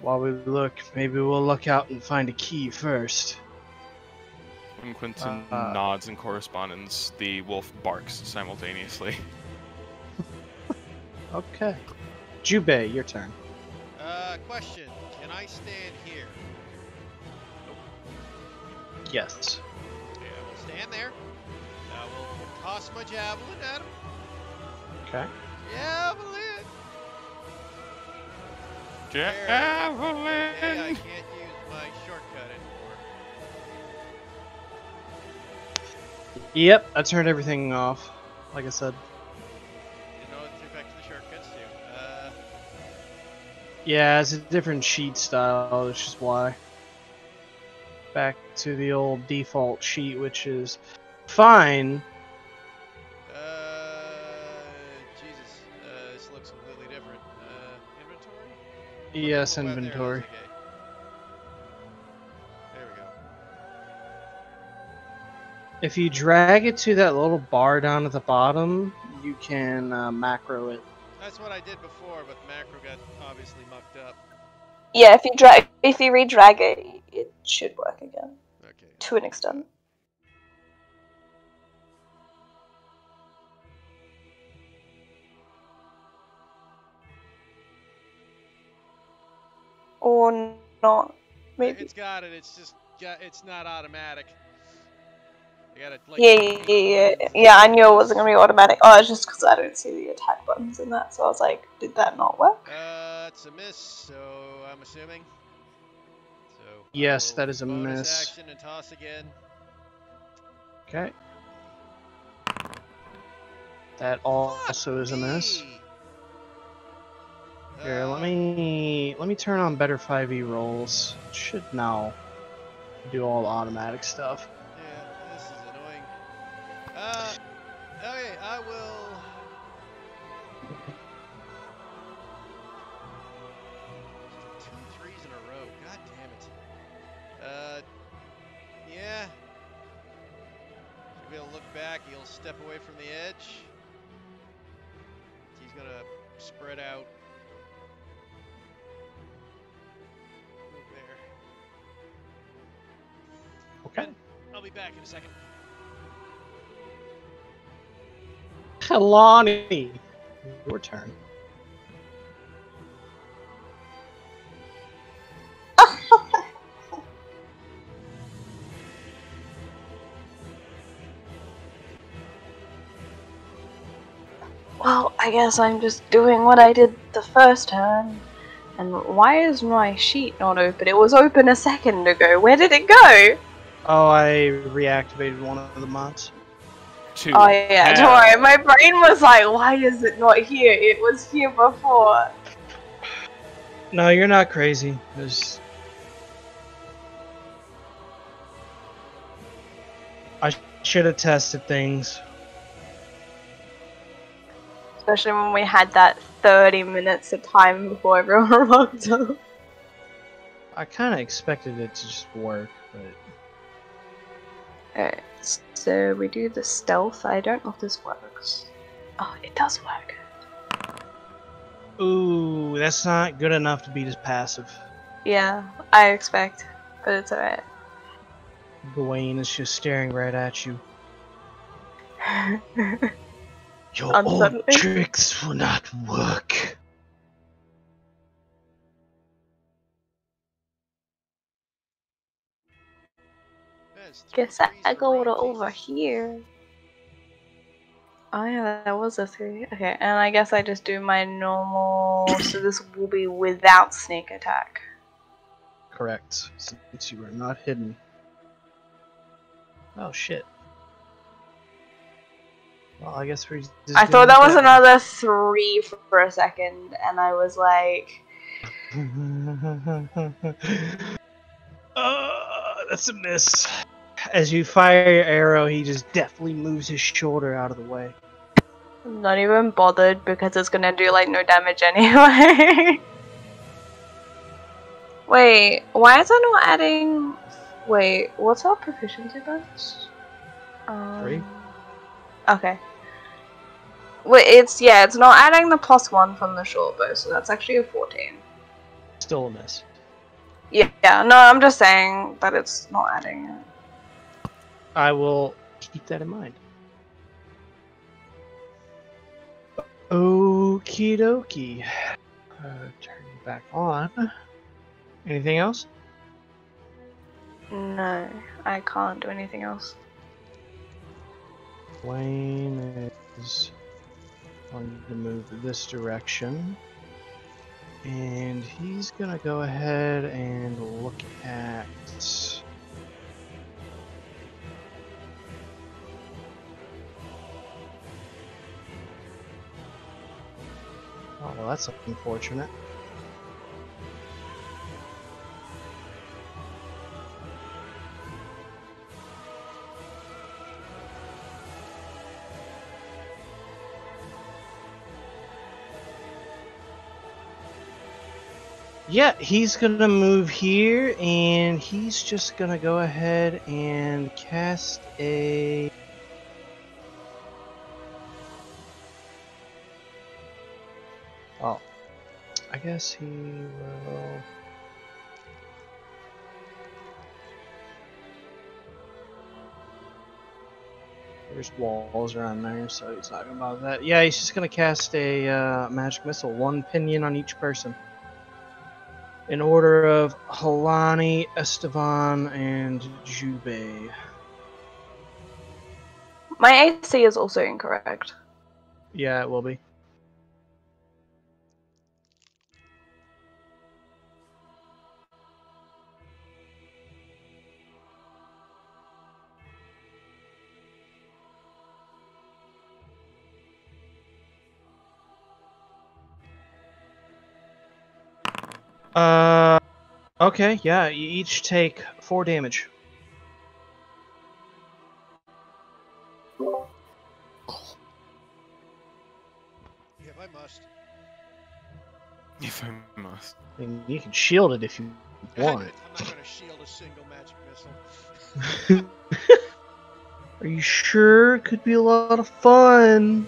[SPEAKER 2] While we look, maybe we'll look out and find a key first.
[SPEAKER 7] When Quentin nods in correspondence, the wolf barks simultaneously.
[SPEAKER 2] Okay. Jubei, your turn.
[SPEAKER 3] Question. Can I stand here?
[SPEAKER 2] Yes.
[SPEAKER 3] Okay, I will stand there. I will toss my javelin at him.
[SPEAKER 2] Okay.
[SPEAKER 3] Javelin!
[SPEAKER 7] Javelin!
[SPEAKER 3] Okay, I can't use my shortcut anymore.
[SPEAKER 2] Yep, I turned everything off. Like I said.
[SPEAKER 3] Didn't know to affect the shortcuts too.
[SPEAKER 2] Yeah, it's a different sheet style, which is why. Back to the old default sheet, which is fine.
[SPEAKER 3] Jesus. This looks completely different. Inventory?
[SPEAKER 2] Yes,
[SPEAKER 3] Well,
[SPEAKER 2] inventory.
[SPEAKER 3] there we go.
[SPEAKER 2] If you drag it to that little bar down at the bottom, you can macro it.
[SPEAKER 3] That's what I did before, but the macro got obviously mucked up.
[SPEAKER 1] Yeah, if you re-drag it, it should work again.
[SPEAKER 3] Okay.
[SPEAKER 1] To an extent. Or not. Maybe.
[SPEAKER 3] It's got it. It's just it's not automatic. I gotta like.
[SPEAKER 1] Yeah. I knew it wasn't gonna be automatic. Oh, it's just because I don't see the attack buttons in that. So I was like, did that not work?
[SPEAKER 3] It's a miss. So I'm assuming. So
[SPEAKER 2] Yes, that is a
[SPEAKER 3] bonus
[SPEAKER 2] miss.
[SPEAKER 3] action and toss again.
[SPEAKER 2] Okay. That also is a miss.
[SPEAKER 3] Me.
[SPEAKER 2] Here, let me turn on better 5e rolls. It should now do all the automatic stuff.
[SPEAKER 3] Yeah, this is annoying. Okay, I will. God damn it. Yeah. Should be able to look back. He'll step away from the edge. He's gonna spread out. Move there.
[SPEAKER 2] Okay.
[SPEAKER 3] I'll be back in a second.
[SPEAKER 2] Kalani, your turn.
[SPEAKER 1] Well, I guess I'm just doing what I did the first turn. And why is my sheet not open? It was open a second ago. Where did it go?
[SPEAKER 2] Oh, I reactivated one of the mods.
[SPEAKER 1] Oh yeah, don't worry. My brain was like, why is it not here? It was here before.
[SPEAKER 2] No, you're not crazy. I should have tested things.
[SPEAKER 1] Especially when we had that 30 minutes of time before everyone logged up.
[SPEAKER 2] I kind of expected it to just work, but...
[SPEAKER 1] Alright, so we do the stealth. I don't know if this works. Oh, it does work.
[SPEAKER 2] Ooh, that's not good enough to beat his passive.
[SPEAKER 1] Yeah, I expect, but it's alright.
[SPEAKER 2] Gawain is just staring right at you. Your old
[SPEAKER 1] Uncertainly.
[SPEAKER 2] tricks will not work.
[SPEAKER 1] Guess I go over here. Oh yeah, that was a 3. Okay, and I guess I just do my normal. So this will be without sneak attack.
[SPEAKER 2] Correct, since you are not hidden. Oh shit. Well, I guess we're just
[SPEAKER 1] I thought that was another 3 for a second, and I was like...
[SPEAKER 2] That's a miss. As you fire your arrow, he just deftly moves his shoulder out of the way.
[SPEAKER 1] I'm not even bothered because it's gonna do like no damage anyway. Wait, why is it not adding... Wait, what's our proficiency bonus?
[SPEAKER 2] 3?
[SPEAKER 1] Okay. Wait, it's not adding the +1 from the short bow, so that's actually a 14.
[SPEAKER 2] Still a miss.
[SPEAKER 1] Yeah, no, I'm just saying that it's not adding it.
[SPEAKER 2] I will keep that in mind. Okie dokie. Turn you back on. Anything else?
[SPEAKER 1] No, I can't do anything else.
[SPEAKER 2] Wayne is going to move this direction. And he's gonna go ahead and look at... Oh, well, that's unfortunate. Yeah, he's gonna move here, and he's just gonna go ahead and cast a... Oh, I guess he will... There's walls around there, so he's not gonna bother that. Yeah, he's just gonna cast a magic missile, 1 pinion on each person. In order of Halani, Estevan, and Jubei.
[SPEAKER 1] My AC is also incorrect.
[SPEAKER 2] Yeah, it will be. Okay, yeah, you each take 4 damage.
[SPEAKER 3] If I must.
[SPEAKER 7] If I must.
[SPEAKER 2] I mean, you can shield it if you want.
[SPEAKER 3] I'm not going to shield a single magic missile.
[SPEAKER 2] Are you sure? It could be a lot of fun.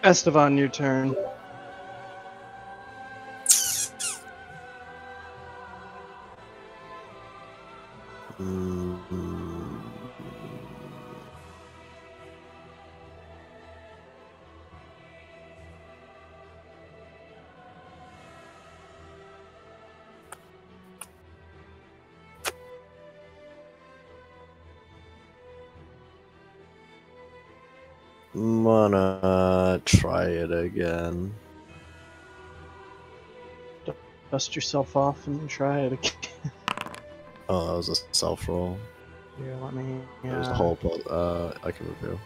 [SPEAKER 2] Estevan, your turn.
[SPEAKER 6] I'm gonna try it again.
[SPEAKER 2] Dust yourself off and try it again.
[SPEAKER 6] Oh, that was a self roll.
[SPEAKER 2] Here, let me.
[SPEAKER 6] There's a whole I can reveal.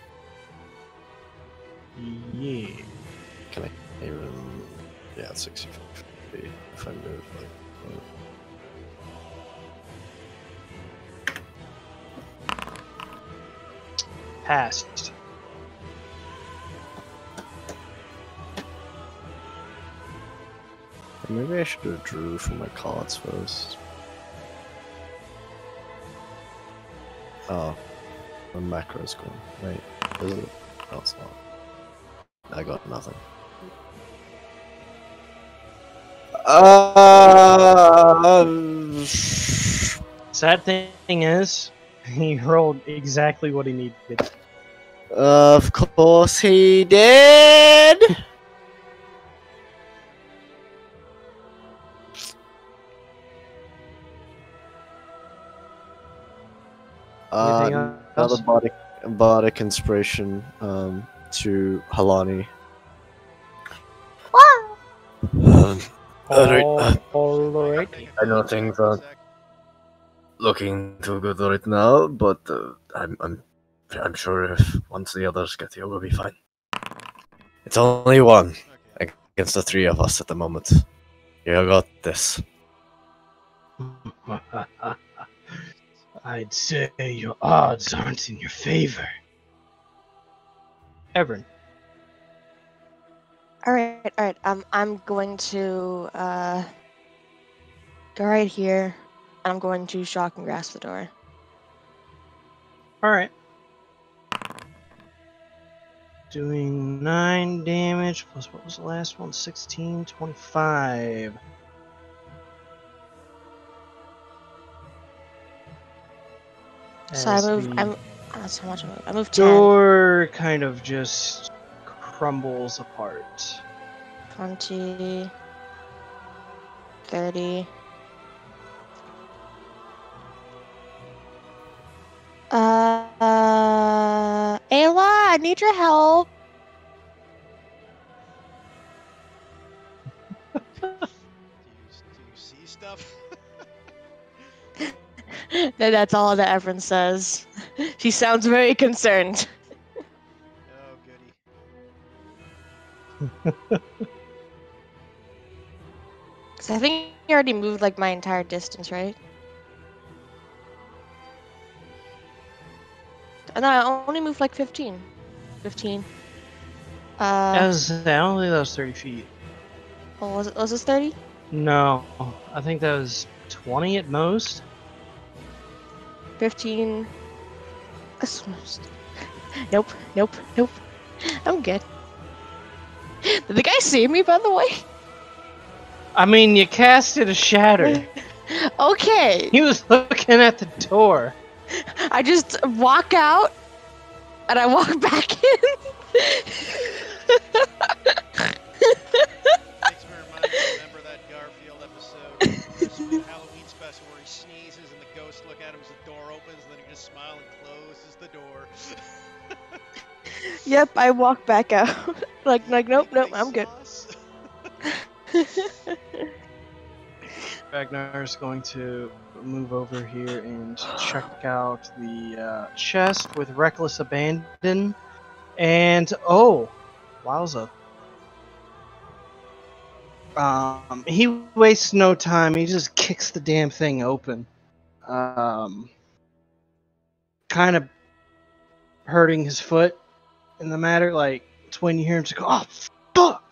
[SPEAKER 2] Yeah.
[SPEAKER 6] Can I even? Yeah, it's 60 feet if I move like.
[SPEAKER 2] Passed.
[SPEAKER 6] Maybe I should have drew for my cards first. Oh, the macro's gone. Wait, is it? No, it's not. I got nothing.
[SPEAKER 2] Sad thing is, he rolled exactly what he needed.
[SPEAKER 6] Of course he did!
[SPEAKER 2] Anything else?
[SPEAKER 6] Another bardic inspiration to Halani.
[SPEAKER 2] Alright.
[SPEAKER 6] I know things aren't looking too good right now, but I'm sure if once the others get here, we'll be fine. It's only one against the three of us at the moment. You got this.
[SPEAKER 2] I'd say your odds aren't in your favor. Everin.
[SPEAKER 4] Alright. I'm going to go right here. And I'm going to shock and grasp the door.
[SPEAKER 2] Alright. Doing 9 damage, plus what was the last one? 16, 25.
[SPEAKER 4] So I move. That's how much I move. I move 10.
[SPEAKER 2] Door kind of just crumbles apart.
[SPEAKER 4] 20. 30. Ayla, I need your help.
[SPEAKER 3] Do you see stuff?
[SPEAKER 4] That's all that Everin says. She sounds very concerned.
[SPEAKER 3] Oh, goody.
[SPEAKER 4] So I think you already moved like my entire distance, right? And I only moved like 15. 15.
[SPEAKER 2] I don't think that was 30 feet.
[SPEAKER 4] Oh, was this 30?
[SPEAKER 2] No, I think that was 20 at most.
[SPEAKER 4] 15. Nope. I'm good. Did the guy see me, by the way?
[SPEAKER 2] I mean, you casted a shatter.
[SPEAKER 4] Okay.
[SPEAKER 2] He was looking at the door.
[SPEAKER 4] I just walk out, and I walk back in.
[SPEAKER 3] Makes me remember that Garfield episode, Halloween special, where he sneezes and the ghosts look at him as the door opens, and then he just smiles and closes the door.
[SPEAKER 4] Yep, I walk back out. like nope, I'm good.
[SPEAKER 2] Ragnar's going to move over here and check out the chest with reckless abandon. And oh, wowza. He wastes no time. He just kicks the damn thing open. Kind of hurting his foot in the matter. Like, it's when you hear him just go, oh, fuck!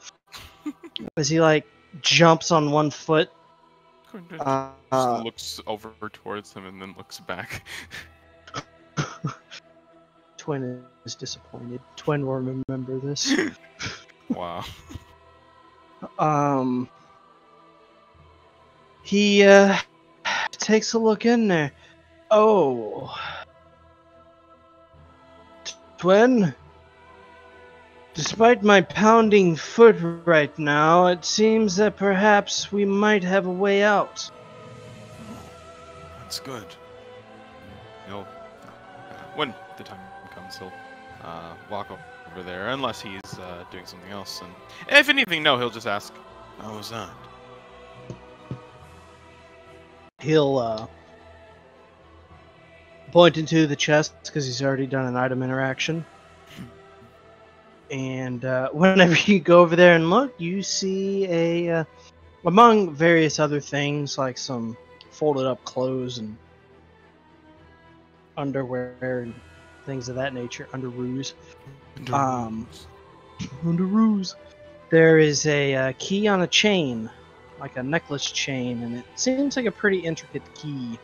[SPEAKER 2] As he, like, jumps on one foot
[SPEAKER 7] Quentin
[SPEAKER 2] Uh,
[SPEAKER 7] just looks over towards him and then looks back.
[SPEAKER 2] Twin is disappointed. Twin will remember this.
[SPEAKER 7] Wow.
[SPEAKER 2] He takes a look in there. Oh, Twin. Despite my pounding foot right now, it seems that perhaps we might have a way out.
[SPEAKER 8] That's good.
[SPEAKER 7] He'll, when the time comes, he'll walk over there, unless he's doing something else. And if anything, no, he'll just ask.
[SPEAKER 8] How was that?
[SPEAKER 2] He'll point into the chest because he's already done an item interaction. And whenever you go over there and look, you see among various other things like some folded up clothes and underwear and things of that nature, underoos. Underoos. There is a key on a chain, like a necklace chain, and it seems like a pretty intricate key.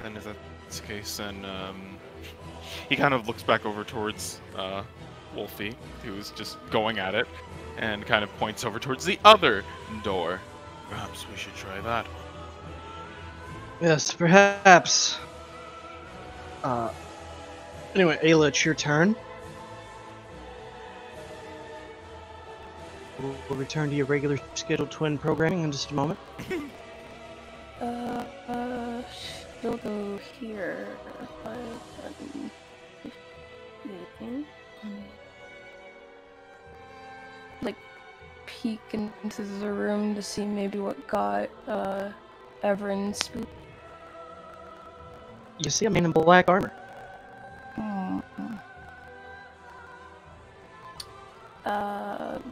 [SPEAKER 7] And if that's the case, then he kind of looks back over towards Wolfie, who's just going at it, and kind of points over towards the other door.
[SPEAKER 8] Perhaps we should try that one.
[SPEAKER 2] Yes, perhaps. Anyway, Ayla, it's your turn. We'll return to your regular scheduled twin programming in just a moment.
[SPEAKER 5] She'll go here. Like, peek into the room to see maybe what got Everin spooked.
[SPEAKER 2] You see a man in black armor.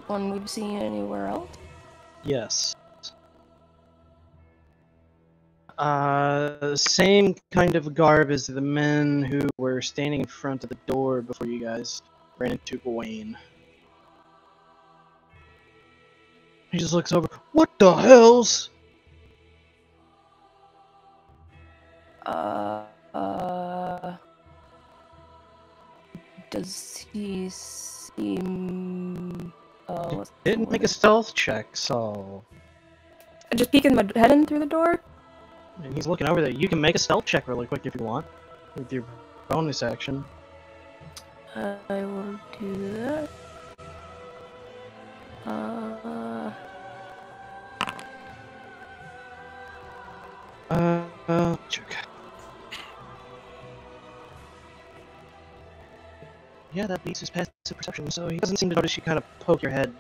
[SPEAKER 5] One we've seen anywhere else?
[SPEAKER 2] Yes. Same kind of garb as the men who were standing in front of the door before you guys ran into Gawain. He just looks over. What the hells?
[SPEAKER 5] Does he seem...
[SPEAKER 2] Didn't make a stealth check, so...
[SPEAKER 5] Just peeking my head in through the door?
[SPEAKER 2] And he's looking over there. You can make a stealth check really quick if you want. With your bonus action.
[SPEAKER 5] I will do that.
[SPEAKER 2] Check. Yeah, that beats his passive perception, so he doesn't seem to notice you kind of poke your head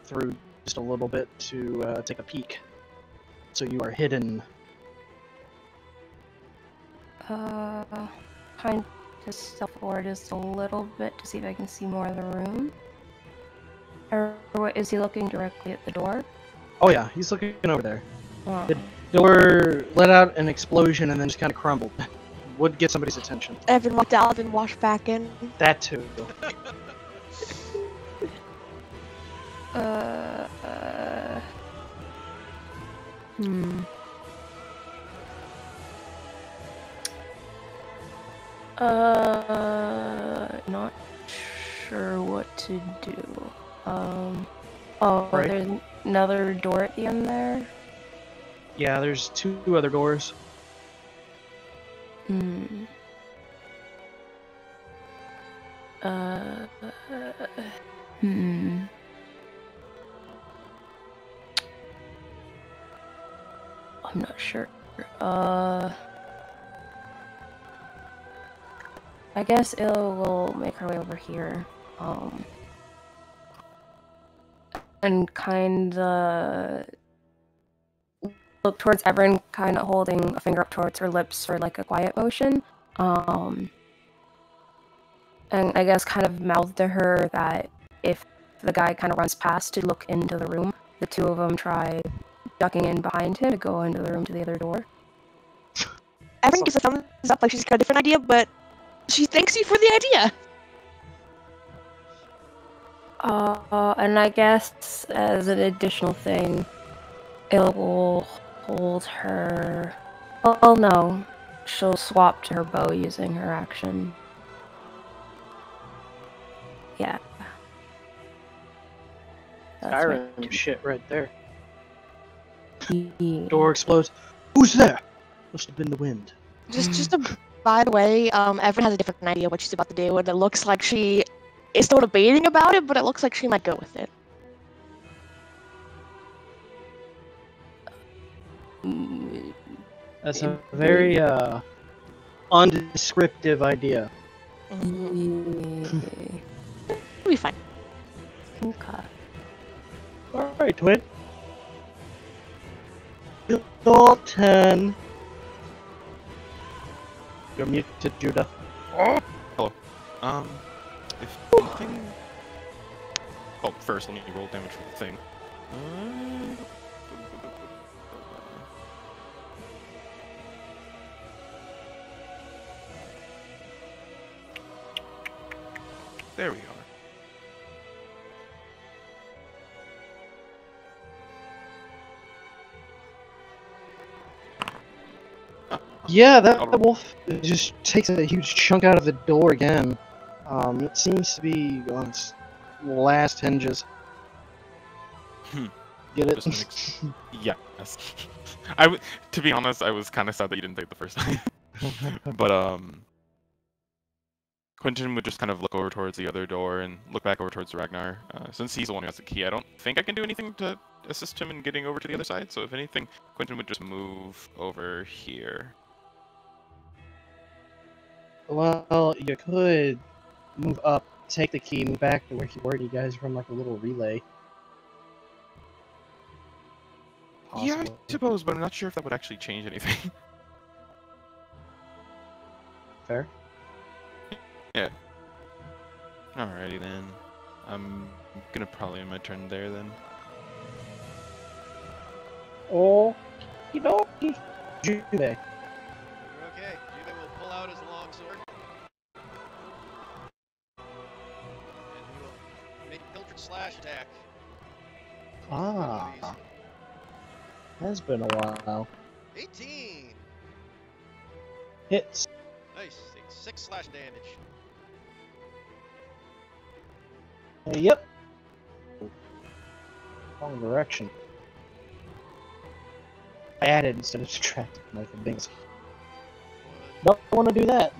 [SPEAKER 2] through just a little bit to take a peek. So you are hidden.
[SPEAKER 5] Trying to self-forward just a little bit to see if I can see more of the room. Or what, is he looking directly at the door?
[SPEAKER 2] Oh yeah, he's looking over there.
[SPEAKER 5] Oh.
[SPEAKER 2] The door let out an explosion and then just kind of crumbled. Would get somebody's attention.
[SPEAKER 4] Evan walked out and washed back in.
[SPEAKER 2] That too.
[SPEAKER 5] Not sure what to do. Oh,
[SPEAKER 2] Right.
[SPEAKER 5] there's another door at the end there.
[SPEAKER 2] Yeah, there's two other doors.
[SPEAKER 5] I'm not sure. I guess Il will make her way over here. And kinda look towards Everin, kinda holding a finger up towards her lips for like a quiet motion. And I guess kind of mouth to her that if the guy kind of runs past to look into the room, the two of them try ducking in behind him to go into the room to the other door.
[SPEAKER 4] Evan gives a thumbs up like she's got a different idea, but she thanks you for the idea.
[SPEAKER 5] And I guess as an additional thing, it will hold her. Oh no, she'll swap to her bow using her action. Yeah. That's
[SPEAKER 2] Skyrim shit right there.
[SPEAKER 5] Yeah.
[SPEAKER 2] Door explodes. Who's there? Must have been the wind.
[SPEAKER 4] Just by the way, everyone has a different idea what she's about to do, and it looks like she is still debating about it, but it looks like she might go with it.
[SPEAKER 2] That's a very undescriptive idea.
[SPEAKER 4] It'll be fine.
[SPEAKER 5] Okay.
[SPEAKER 2] Alright, Twin. Your turn. You're muted, Judah.
[SPEAKER 7] Hello. If anything... Oh, first let me roll damage for the thing. There we are.
[SPEAKER 2] Yeah, that wolf just takes a huge chunk out of the door again. It seems to be on its last hinges. Get it?
[SPEAKER 7] Yes. To be honest, I was kind of sad that you didn't take the first time. But Quentin would just kind of look over towards the other door and look back over towards Ragnar. Since he's the one who has the key, I don't think I can do anything to assist him in getting over to the other side. So if anything, Quentin would just move over here.
[SPEAKER 2] Well, you could move up, take the key, move back to where you were. You guys run like a little relay.
[SPEAKER 7] Yeah, I
[SPEAKER 2] Possibly.
[SPEAKER 7] suppose, but I'm not sure if that would actually change anything.
[SPEAKER 2] Fair.
[SPEAKER 7] Yeah. Alrighty then. I'm gonna probably end my turn there then.
[SPEAKER 2] Oh, you know, Judah.
[SPEAKER 3] You're okay. Judah will pull out his longsword. And he will make a Pilfered Slash attack.
[SPEAKER 2] Ah, has been a while.
[SPEAKER 3] 18!
[SPEAKER 2] Hits.
[SPEAKER 3] Nice. Takes 6 slash damage.
[SPEAKER 2] Yep. Wrong direction. I added instead of subtracted like the things. Don't want to do that.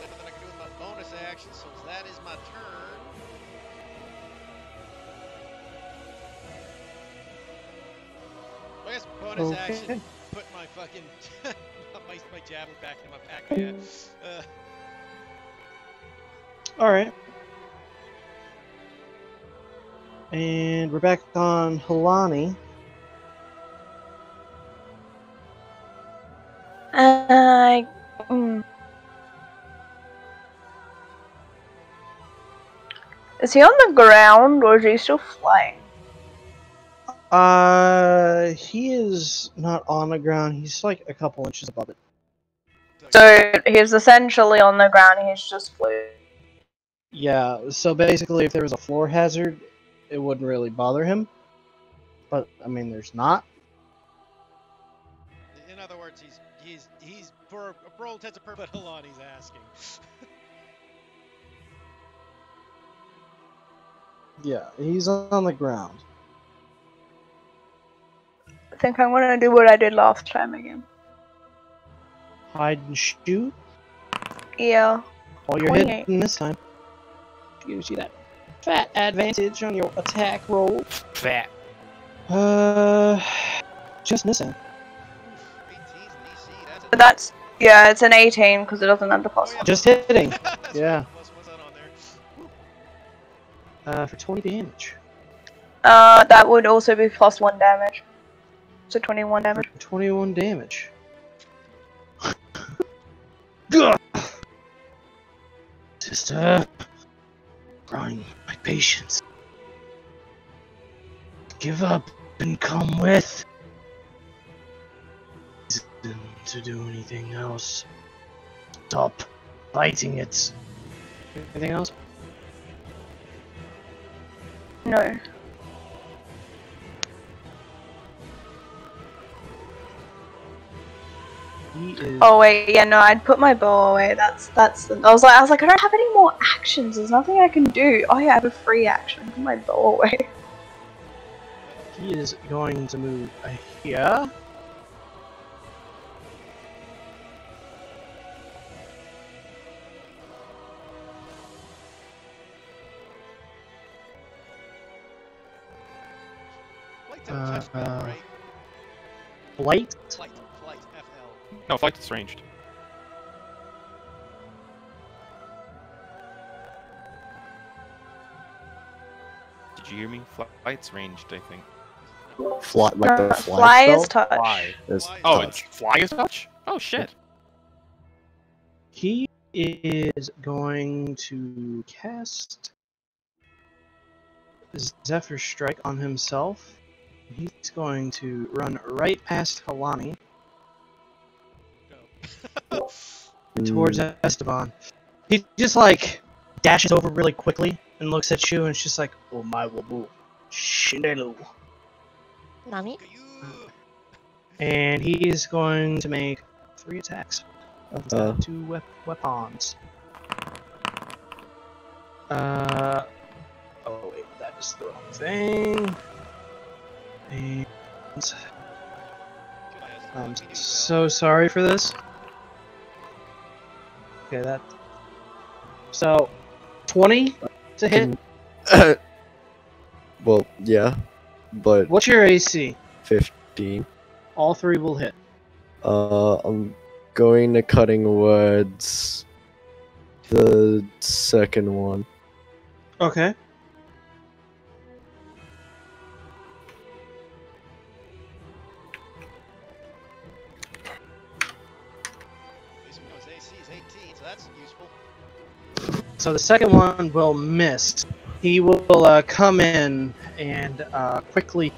[SPEAKER 3] Nothing I can do with my bonus action, so that is my turn. I guess bonus action, put my fucking my javelin back in my pack. Yeah.
[SPEAKER 2] Alright. And we're back on Halani.
[SPEAKER 1] Is he on the ground or is he still flying?
[SPEAKER 2] He is not on the ground. He's like a couple inches above it.
[SPEAKER 1] So he's essentially on the ground, he's just floating.
[SPEAKER 2] Yeah, so basically if there was a floor hazard, it wouldn't really bother him. But, I mean, there's not.
[SPEAKER 3] In other words, he's for all intents and purposes, Halani's asking.
[SPEAKER 2] Yeah, he's on the ground.
[SPEAKER 1] I think I'm gonna do what I did last time again.
[SPEAKER 2] Hide and shoot.
[SPEAKER 1] Yeah.
[SPEAKER 2] While you're
[SPEAKER 1] 28.
[SPEAKER 2] hitting this time. Gives you that fat advantage on your attack roll.
[SPEAKER 7] Fat.
[SPEAKER 2] Just missing.
[SPEAKER 3] 18's DC.
[SPEAKER 1] But that's, yeah, it's an 18 because it doesn't have the plus one.
[SPEAKER 2] Just hitting.
[SPEAKER 3] That's
[SPEAKER 2] Yeah.
[SPEAKER 3] right, plus one's not on there.
[SPEAKER 2] For 20 damage.
[SPEAKER 1] That would also be plus 1 damage. So 21 damage.
[SPEAKER 2] 21 damage. Gah! Sister, growing my patience. Give up and come with. To do anything else. Stop fighting it. Anything else?
[SPEAKER 1] No.
[SPEAKER 2] He is.
[SPEAKER 1] Oh wait, yeah, no, I'd put my bow away. That's. I was like, I don't have any more actions. There's nothing I can do. Oh yeah, I have a free action. Put my bow away.
[SPEAKER 2] He is going to move here.
[SPEAKER 3] Flight don't touch them, right?
[SPEAKER 2] Flight?
[SPEAKER 3] Flight, FL.
[SPEAKER 7] No, flight is ranged. Did you hear me? Flight's ranged, I think.
[SPEAKER 6] Fly, like the
[SPEAKER 1] Fly
[SPEAKER 6] spell?
[SPEAKER 1] is touch.
[SPEAKER 6] Fly is
[SPEAKER 3] Fly is
[SPEAKER 7] Oh,
[SPEAKER 6] touch.
[SPEAKER 7] it's fly is touch? Oh shit.
[SPEAKER 2] He is going to cast Zephyr Strike on himself. He's going to run right past Halani
[SPEAKER 3] Go.
[SPEAKER 2] towards Esteban. He just like dashes over really quickly and looks at you and it's just like, oh my wabu, shinelu.
[SPEAKER 4] Nani?
[SPEAKER 3] Gayoo!
[SPEAKER 2] And he is going to make 3 attacks. Two weapons. Oh wait, that is the wrong thing. And I'm so sorry for this. Okay, that. So, 20 to hit.
[SPEAKER 6] Well, yeah, but
[SPEAKER 2] What's your AC?
[SPEAKER 6] 15.
[SPEAKER 2] All 3 will hit.
[SPEAKER 6] I'm going to cutting words. The second one.
[SPEAKER 2] Okay.
[SPEAKER 3] His AC is 18, so that's useful.
[SPEAKER 2] So the second one will miss. He will come in and quickly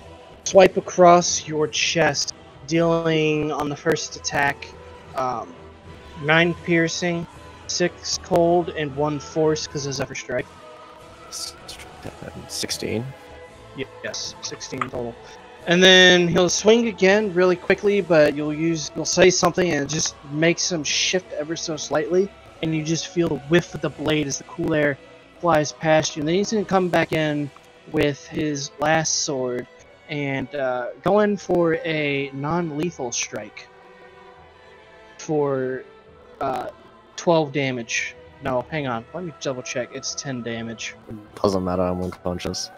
[SPEAKER 2] swipe across your chest, dealing on the first attack 9 piercing, 6 cold, and 1 force because of Zephyr Strike.
[SPEAKER 6] 16.
[SPEAKER 2] Yes, 16 total. And then he'll swing again really quickly, but you'll say something and it just makes him shift ever so slightly, and you just feel the whiff of the blade as the cool air flies past you. And then he's gonna come back in with his last sword and go in for a non-lethal strike for 12 damage. No, hang on. Let me double check. It's 10 damage.
[SPEAKER 6] Doesn't matter, I'm unconscious.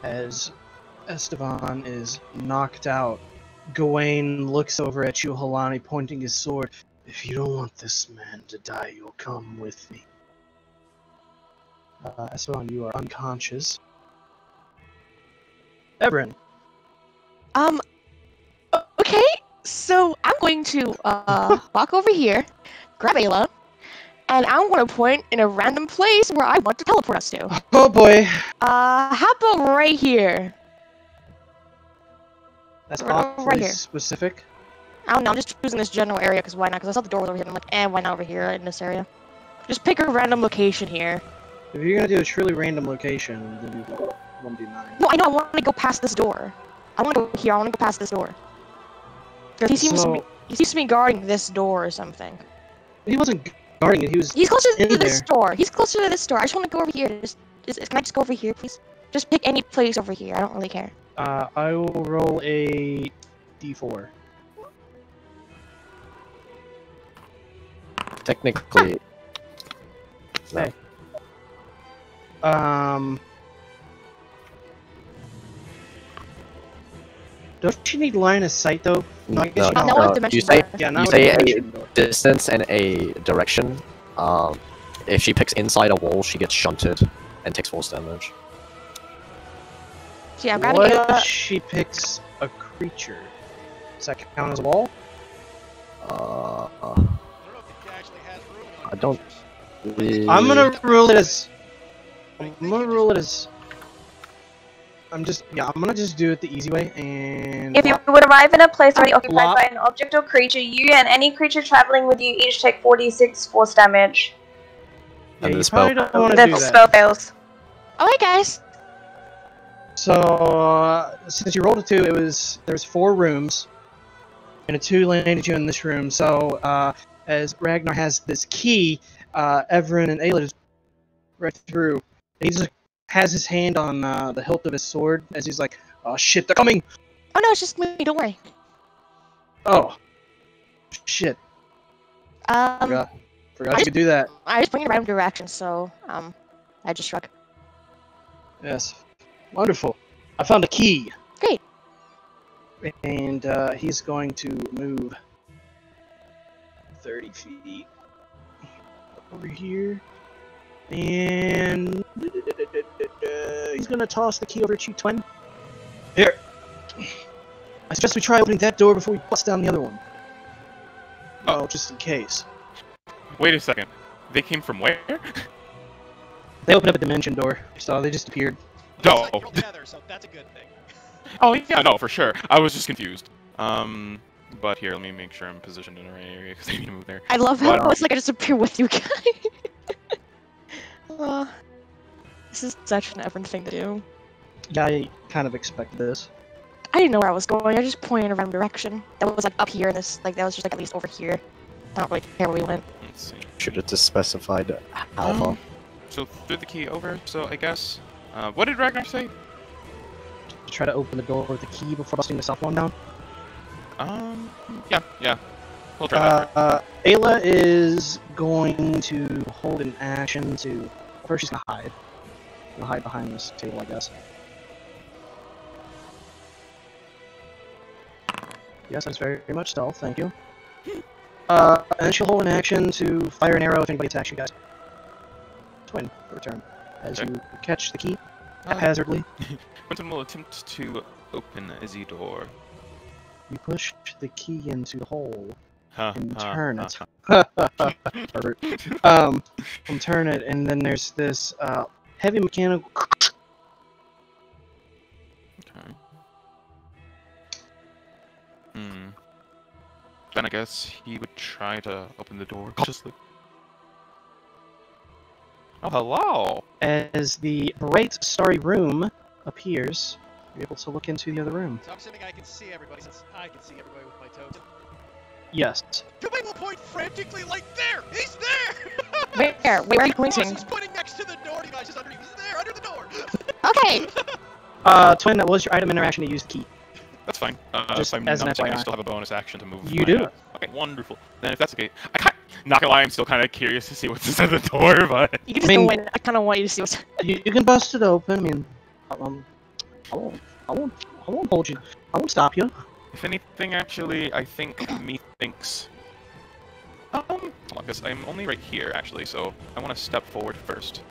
[SPEAKER 2] As Esteban is knocked out, Gawain looks over at you, Halani, pointing his sword. If you don't want this man to die, you'll come with me. Esteban, you are unconscious. Ebrin.
[SPEAKER 4] Okay, so I'm going to walk over here, grab Ayla, and I'm going to point in a random place where I want to teleport us to.
[SPEAKER 2] Oh boy.
[SPEAKER 4] How about right here?
[SPEAKER 2] That's
[SPEAKER 4] Right
[SPEAKER 2] awfully
[SPEAKER 4] here.
[SPEAKER 2] specific.
[SPEAKER 4] I don't know, I'm just choosing this general area because why not? Because I saw the door was over here and I'm like, why not over here in this area? Just pick a random location here.
[SPEAKER 2] If you're gonna do a truly random location, then do 1d9.
[SPEAKER 4] No, I know, I want to go past this door. I want to go here, I want to go past this door. 'Cause he seems to be guarding this door or something.
[SPEAKER 2] He wasn't guarding it, he was
[SPEAKER 4] He's closer
[SPEAKER 2] in
[SPEAKER 4] to this
[SPEAKER 2] there.
[SPEAKER 4] door. He's closer to this door. I just want to go over here. Can I just go over here, please? Just pick any place over here. I don't really care.
[SPEAKER 2] I will roll a d4.
[SPEAKER 6] Technically,
[SPEAKER 2] Hey. Don't you need line of sight though?
[SPEAKER 6] no,
[SPEAKER 2] I guess you don't.
[SPEAKER 4] No,
[SPEAKER 6] no,
[SPEAKER 4] dimension
[SPEAKER 6] you say
[SPEAKER 4] door.
[SPEAKER 2] Yeah,
[SPEAKER 6] you
[SPEAKER 2] not
[SPEAKER 6] say
[SPEAKER 2] with
[SPEAKER 6] a
[SPEAKER 2] dimension door.
[SPEAKER 6] distance and a direction. If she picks inside a wall, she gets shunted and takes force damage.
[SPEAKER 4] So yeah, I'm grabbing
[SPEAKER 2] What
[SPEAKER 4] Ayla.
[SPEAKER 2] if she picks a creature? Does that count as a wall?
[SPEAKER 3] I don't know if it actually has room on
[SPEAKER 6] I don't.
[SPEAKER 3] creatures.
[SPEAKER 2] I'm gonna rule it as.
[SPEAKER 3] I
[SPEAKER 2] I'm
[SPEAKER 3] think
[SPEAKER 2] gonna
[SPEAKER 3] you
[SPEAKER 2] rule it as. I'm gonna just do it the easy way and.
[SPEAKER 1] If you would arrive in a place already occupied
[SPEAKER 2] Flop.
[SPEAKER 1] by an object or creature, you and any creature traveling with you each take 46 force damage.
[SPEAKER 2] Yeah,
[SPEAKER 6] And the
[SPEAKER 2] you
[SPEAKER 6] spell
[SPEAKER 2] probably don't want to
[SPEAKER 1] The
[SPEAKER 2] do
[SPEAKER 1] spell
[SPEAKER 2] that.
[SPEAKER 1] fails.
[SPEAKER 4] Alright, guys.
[SPEAKER 2] So since you rolled a 2, there's 4 rooms, and a 2 landed you in this room. So as Ragnar has this key, Everin and Ayla just right through. He just has his hand on the hilt of his sword as he's like, "Oh shit, they're coming!"
[SPEAKER 4] Oh no, it's just me. Don't worry.
[SPEAKER 2] Oh shit,
[SPEAKER 4] Um,
[SPEAKER 2] forgot you could do that.
[SPEAKER 4] I was pointing in random directions, so I just shrug.
[SPEAKER 2] Yes, wonderful. I found a key.
[SPEAKER 4] Great.
[SPEAKER 2] And he's going to move 30 feet over here. And he's going to toss the key over to you, Twin. Here. I suggest we try opening that door before we bust down the other one. Oh, just in case.
[SPEAKER 7] Wait a second. They came from where?
[SPEAKER 2] They opened up a dimension door, so they just appeared.
[SPEAKER 7] No.
[SPEAKER 3] Looks like you're together, so that's a good thing.
[SPEAKER 7] Oh yeah, no, for sure. I was just confused. But here, let me make sure I'm positioned in the right area because I need to move there.
[SPEAKER 4] I love how
[SPEAKER 7] But,
[SPEAKER 4] it's like I just appear with you guys. This is such an Everin thing to do.
[SPEAKER 2] Yeah, I kind of expected this.
[SPEAKER 4] I didn't know where I was going. I just pointed in a random direction. That was like up here, and this that was just like at least over here. I don't really care where we went.
[SPEAKER 7] Let's see.
[SPEAKER 6] Should have just specified alpha.
[SPEAKER 7] So threw the key over. So I guess. What did Ragnar say?
[SPEAKER 2] Try to open the door with the key before busting the south one down.
[SPEAKER 7] Yeah. We'll try that.
[SPEAKER 2] Ayla is going to hold an action to. First, she's gonna hide. She'll hide behind this table, I guess. Yes, that's very much stealth. Thank you. And then she'll hold an action to fire an arrow if anybody attacks you guys. Twin, your turn. As
[SPEAKER 7] Okay.
[SPEAKER 2] you catch the key haphazardly,
[SPEAKER 7] Quentin will attempt to open the door.
[SPEAKER 2] you push the key into the hole and
[SPEAKER 7] Huh,
[SPEAKER 2] turn
[SPEAKER 7] huh,
[SPEAKER 2] it.
[SPEAKER 7] huh.
[SPEAKER 2] Herbert. And turn it, and then there's this heavy mechanical.
[SPEAKER 7] Okay. Then I guess he would try to open the door cautiously. Oh, hello!
[SPEAKER 2] As the bright, starry room appears, you're able to look into the other room.
[SPEAKER 3] So I'm assuming I can see everybody since I can see everybody with my token.
[SPEAKER 2] Yes.
[SPEAKER 3] Somebody will point frantically like, there! He's there!
[SPEAKER 4] Where? Where are you
[SPEAKER 3] Ross
[SPEAKER 4] pointing?
[SPEAKER 3] is pointing next to the door, you guys just underneath. He's there, under the door!
[SPEAKER 4] Okay.
[SPEAKER 2] Twin, that was your item interaction to use the key.
[SPEAKER 7] That's fine.
[SPEAKER 2] Just
[SPEAKER 7] If I'm
[SPEAKER 2] as an
[SPEAKER 7] not mistaken, I
[SPEAKER 2] FYI.
[SPEAKER 7] still have a bonus action to move.
[SPEAKER 2] You
[SPEAKER 7] my,
[SPEAKER 2] do.
[SPEAKER 7] Okay, wonderful. Then if that's okay, not gonna lie, I'm still kind of curious to see what's inside the door, but
[SPEAKER 4] You can just
[SPEAKER 2] I mean-
[SPEAKER 4] go in. I kind of want you to see what's.
[SPEAKER 2] You can bust it open. I mean, I won't hold you. I won't stop you.
[SPEAKER 7] if anything, actually, I think methinks. Hold on, because I'm only right here, actually, so I want to step forward first.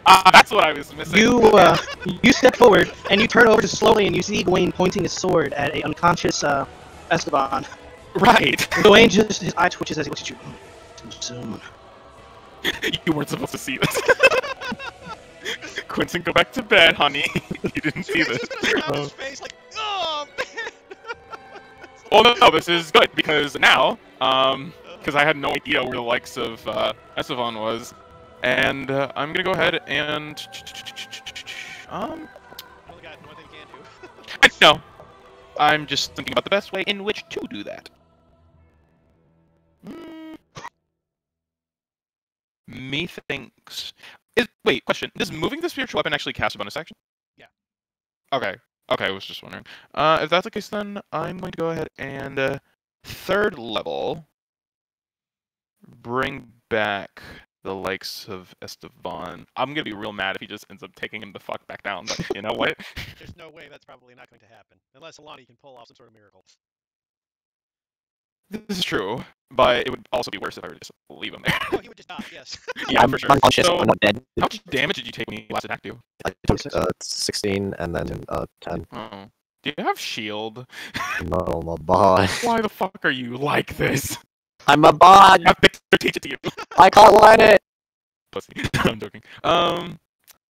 [SPEAKER 7] That's what I was missing.
[SPEAKER 2] You step forward and you turn over just slowly, and you see Gawain pointing his sword at a unconscious Esteban.
[SPEAKER 7] Right.
[SPEAKER 2] Gawain just his eye twitches as he looks at you. Too soon.
[SPEAKER 7] You weren't supposed to see this. Quentin, go back to bed, honey. You didn't see
[SPEAKER 3] He's
[SPEAKER 7] this.
[SPEAKER 3] just gonna grab his face like, oh man!
[SPEAKER 7] Well, no, this is good because now, because I had no idea where the likes of Esteban was, and I'm gonna go ahead and
[SPEAKER 3] Only got one thing you can do.
[SPEAKER 7] I know. I'm just thinking about the best way in which to do that. Methinks. Wait, question. Does moving the spiritual weapon actually cast a bonus action?
[SPEAKER 3] Yeah.
[SPEAKER 7] Okay. Okay, I was just wondering. If that's the case, then I'm going to go ahead and third level bring back the likes of Esteban. I'm gonna be real mad if he just ends up taking him the fuck back down, but you know what?
[SPEAKER 3] There's no way that's probably not going to happen. Unless Alani can pull off some sort of miracle.
[SPEAKER 7] This is true, but it would also be worse if I were to just leave him there.
[SPEAKER 3] Oh, he would just die, yes.
[SPEAKER 7] Yeah, for sure.
[SPEAKER 6] unconscious.
[SPEAKER 7] So,
[SPEAKER 6] I'm not dead.
[SPEAKER 7] how much damage did you take when you last attacked you?
[SPEAKER 6] I took 16 and then 10.
[SPEAKER 7] Oh. Do you have shield?
[SPEAKER 6] No, I'm a bot.
[SPEAKER 7] Why the fuck are you like this?
[SPEAKER 6] I'm a bot.
[SPEAKER 7] Have Victor teach it to you.
[SPEAKER 6] I can't learn it.
[SPEAKER 7] Pussy. I'm joking.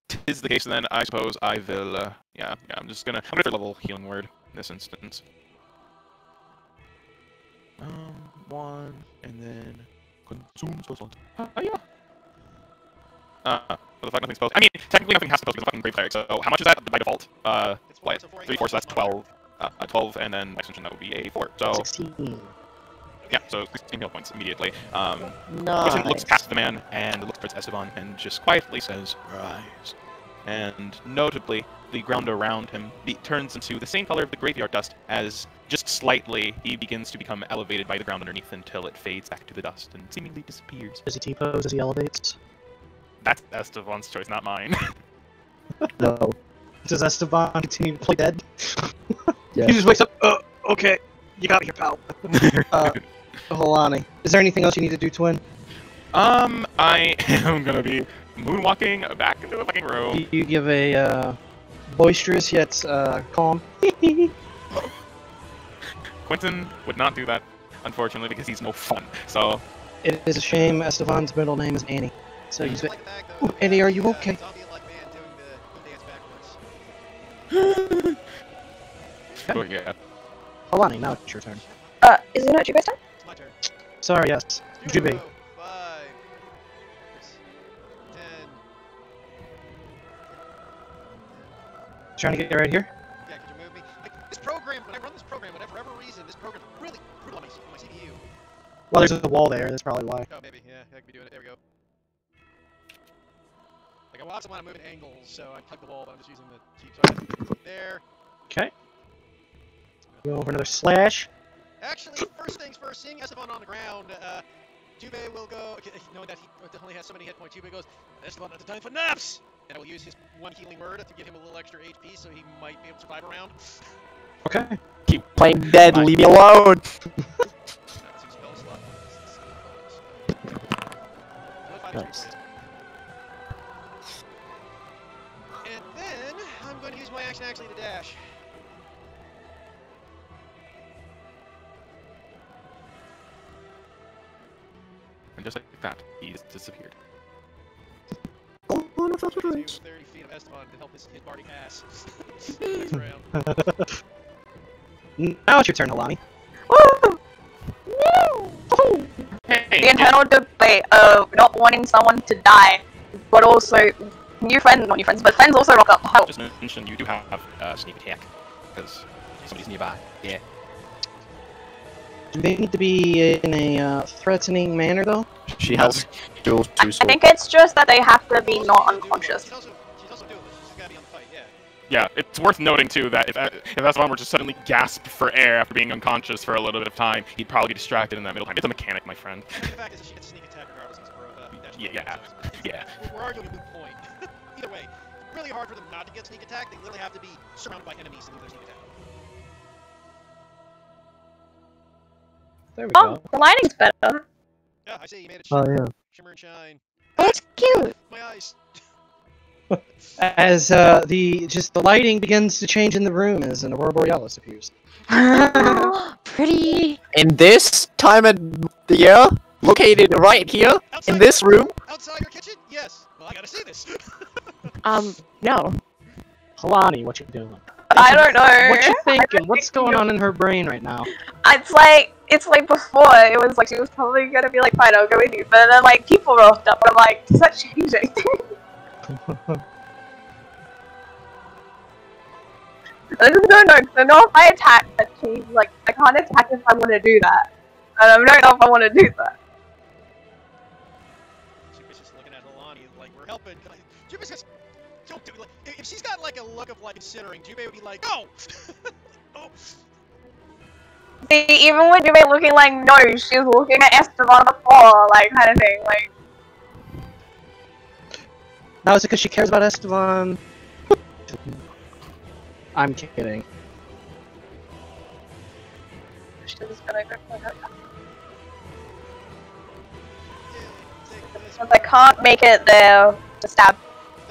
[SPEAKER 7] Tis the case then, I suppose I will, yeah, I'm gonna third level healing word in this instance. 1, and then consume social. Yeah. For the fuck, nothing's supposed. I mean, technically nothing has to post because I'm a fucking grave cleric. So how much is that by default?
[SPEAKER 3] It's
[SPEAKER 7] Like 3, 4, so that's 12. 12, and then by extension that would be a 4. So
[SPEAKER 2] 16.
[SPEAKER 7] yeah, so 16 heal points immediately.
[SPEAKER 6] Nice.
[SPEAKER 7] Quentin looks past the man and looks towards Esteban and just quietly says, "Rise." And notably, the ground around him turns into the same color of the graveyard dust as just slightly he begins to become elevated by the ground underneath until it fades back to the dust and seemingly disappears.
[SPEAKER 2] Does he T-pose as he elevates?
[SPEAKER 7] That's Esteban's choice, not mine.
[SPEAKER 6] No.
[SPEAKER 2] Does Esteban continue to play dead?
[SPEAKER 6] Yeah.
[SPEAKER 2] He just wakes up. Okay. You got me here, pal. Holani. Is there anything else you need to do, twin?
[SPEAKER 7] I am gonna be moonwalking back into the fucking room.
[SPEAKER 2] You give a boisterous yet calm.
[SPEAKER 7] Quentin would not do that, unfortunately, because he's no fun. So
[SPEAKER 2] It is a shame Esteban's middle name is Annie. So he's
[SPEAKER 3] Like the fact, though,
[SPEAKER 2] Ooh, Annie, are you okay?
[SPEAKER 3] zombie-like man doing the dance backwards.
[SPEAKER 7] oh, yeah.
[SPEAKER 2] Holani, now it's your turn.
[SPEAKER 1] Is it not Jube's time?
[SPEAKER 3] It's my turn.
[SPEAKER 2] Sorry, yes. Jube.
[SPEAKER 3] 5, 6, 10.
[SPEAKER 2] Trying to get right here?
[SPEAKER 3] Yeah, could you move me? Like, this program, when I run this program, for whatever reason, this program's really brutal on my CPU.
[SPEAKER 2] Well, there's a wall there. That's probably why.
[SPEAKER 3] Oh, maybe. Yeah, I could be doing it. There we go. Like, I also want to move at angles, so I tug the wall, but I'm just using the key. So there.
[SPEAKER 2] Okay. Go over another slash.
[SPEAKER 3] Actually, first things first, seeing Esteban on the ground, Jube will go, knowing that he only has so many hit points, Jube goes, Esteban has the time for naps! And I will use his one healing word to give him a little extra HP so he might be able to survive a round.
[SPEAKER 2] Okay.
[SPEAKER 6] Keep playing dead. Leave me alone.
[SPEAKER 3] That's his spell slot.
[SPEAKER 2] Nice.
[SPEAKER 3] And then, I'm going to use my action actually to dash.
[SPEAKER 7] And just like that, he's disappeared.
[SPEAKER 3] Do 30 feet of Esteban to help his party pass. Next round.
[SPEAKER 2] Now it's your turn, Alani.
[SPEAKER 1] Woo! Woo!
[SPEAKER 7] Hey,
[SPEAKER 1] The internal debate of not wanting someone to die, but also new friends, not new friends, but friends also rock up. Help.
[SPEAKER 7] just mention you do have sneak attack because somebody's nearby. Yeah.
[SPEAKER 2] Do they need to be in a threatening manner, though?
[SPEAKER 6] She has dual two
[SPEAKER 1] I
[SPEAKER 6] swords.
[SPEAKER 1] think it's just that they have to be not unconscious.
[SPEAKER 3] She's also doing this. She's got to be on the fight, yeah.
[SPEAKER 7] Yeah, it's worth noting too that if Esteban were to suddenly gasp for air after being unconscious for a little bit of time, he'd probably be distracted in that middle time. It's a mechanic, my friend.
[SPEAKER 3] I mean, the fact is that she gets a sneak attack regardless of
[SPEAKER 7] Yeah. Yeah.
[SPEAKER 3] We're arguing a moot point. Either way, really hard for them not to get sneak attack. They literally have to be surrounded by enemies to do their sneak attack.
[SPEAKER 2] There we
[SPEAKER 1] Oh,
[SPEAKER 2] go.
[SPEAKER 1] the lighting's better.
[SPEAKER 3] Yeah, I see. You made it
[SPEAKER 6] Oh yeah.
[SPEAKER 3] shimmer and shine.
[SPEAKER 1] Oh, it's cute.
[SPEAKER 3] My eyes.
[SPEAKER 2] As the lighting begins to change in the room as an aurora borealis appears.
[SPEAKER 4] Pretty.
[SPEAKER 6] In this time of the year, located right here in this room.
[SPEAKER 3] Outside your kitchen? Yes. Well, I gotta see this.
[SPEAKER 4] No.
[SPEAKER 2] Halani, what you doing?
[SPEAKER 1] I don't know.
[SPEAKER 2] What you thinking? What's going on in her brain right now?
[SPEAKER 1] It's like before, it was like she was probably gonna be like, fine, I'll go with you, but then like people rocked up, and I'm like, is that changing? I just don't know, because I know if I attack, that changes, like, I can't attack if I want to do that. And I don't know if I want to do that.
[SPEAKER 3] Jupiter's just looking at Alani like we're helping. Like, Jupiter's just don't do it. Like, if she's got like a look of like considering, Jupiter would be like, oh, oh.
[SPEAKER 1] See, even with Jube looking like, no, she's looking at Esteban on the floor, like, kind of thing, like.
[SPEAKER 2] Now is it because she cares about Esteban? I'm kidding.
[SPEAKER 1] which is gonna go for her. Since I can't make it there to stab,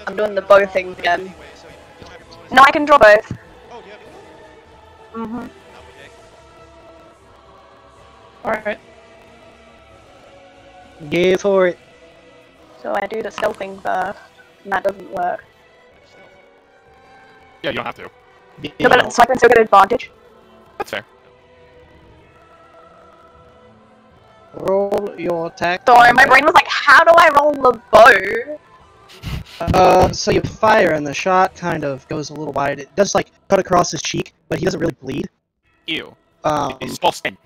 [SPEAKER 1] I'm doing the bow thing again.
[SPEAKER 3] Anyway, so you don't have your bonus.
[SPEAKER 1] No, I can draw both.
[SPEAKER 3] Oh, do you have it?
[SPEAKER 1] Mm-hmm.
[SPEAKER 3] Oh, okay.
[SPEAKER 2] Alright. Go for it.
[SPEAKER 1] So I do the stealthing first, and that doesn't work.
[SPEAKER 7] Yeah, you don't have to.
[SPEAKER 1] No, but so I can still get advantage.
[SPEAKER 7] That's fair.
[SPEAKER 2] Roll your attack.
[SPEAKER 1] Sorry, my brain was like, how do I roll the bow?
[SPEAKER 2] So you fire and the shot kind of goes a little wide. It does like cut across his cheek, but he doesn't really bleed.
[SPEAKER 7] Ew.
[SPEAKER 2] Um,
[SPEAKER 7] It's false skin.